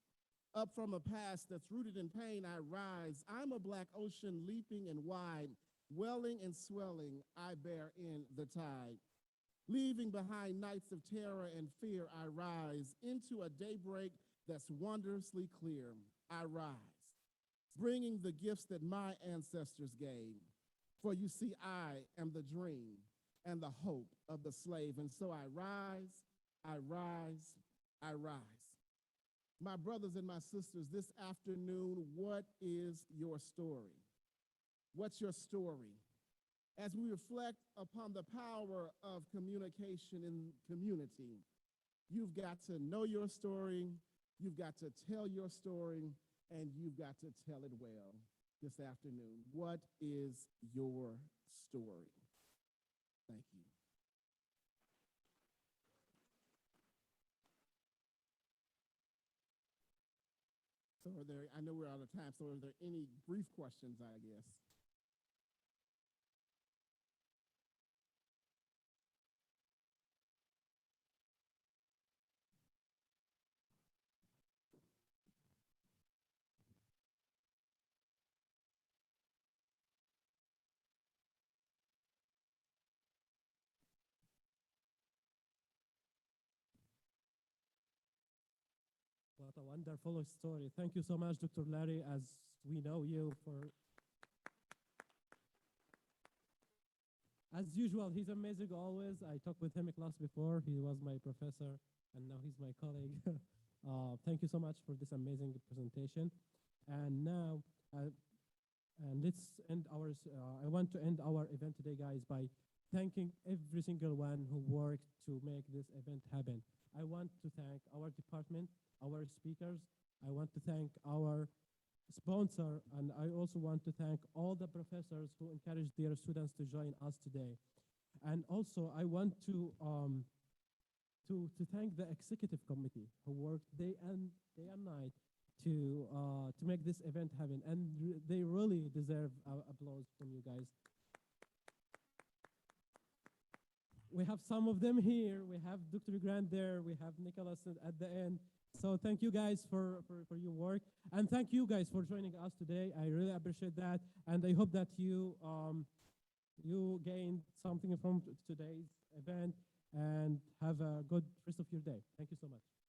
Up from a past that's rooted in pain, I rise. I'm a black ocean leaping and wide, welling and swelling, I bear in the tide. Leaving behind nights of terror and fear, I rise. Into a daybreak that's wondrously clear, I rise. bringing the gifts that my ancestors gave. For you see, I am the dream and the hope of the slave. And so I rise, I rise, I rise. My brothers and my sisters, this afternoon, what is your story? What's your story? As we reflect upon the power of communication in community, you've got to know your story, you've got to tell your story, and you've got to tell it well this afternoon. What is your story? Thank you. So I know we're out of time, so are there any brief questions, I guess? What a wonderful story. Thank you so much, Dr. Larry, as we know you for. As usual, he's amazing always. I talked with him in class before. He was my professor, and now he's my colleague. Thank you so much for this amazing presentation. And now, and let's end our, I want to end our event today, guys, by thanking every single one who worked to make this event happen. I want to thank our department, our speakers. I want to thank our sponsor, and I also want to thank all the professors who encouraged their students to join us today. And also, I want to thank the executive committee who worked day and night to make this event happen, and they really deserve applause from you guys. We have some of them here. We have Dr. Grant there. We have Nicholas at the end. So thank you guys for your work, and thank you guys for joining us today. I really appreciate that, and I hope that you gained something from today's event, and have a good rest of your day. Thank you so much.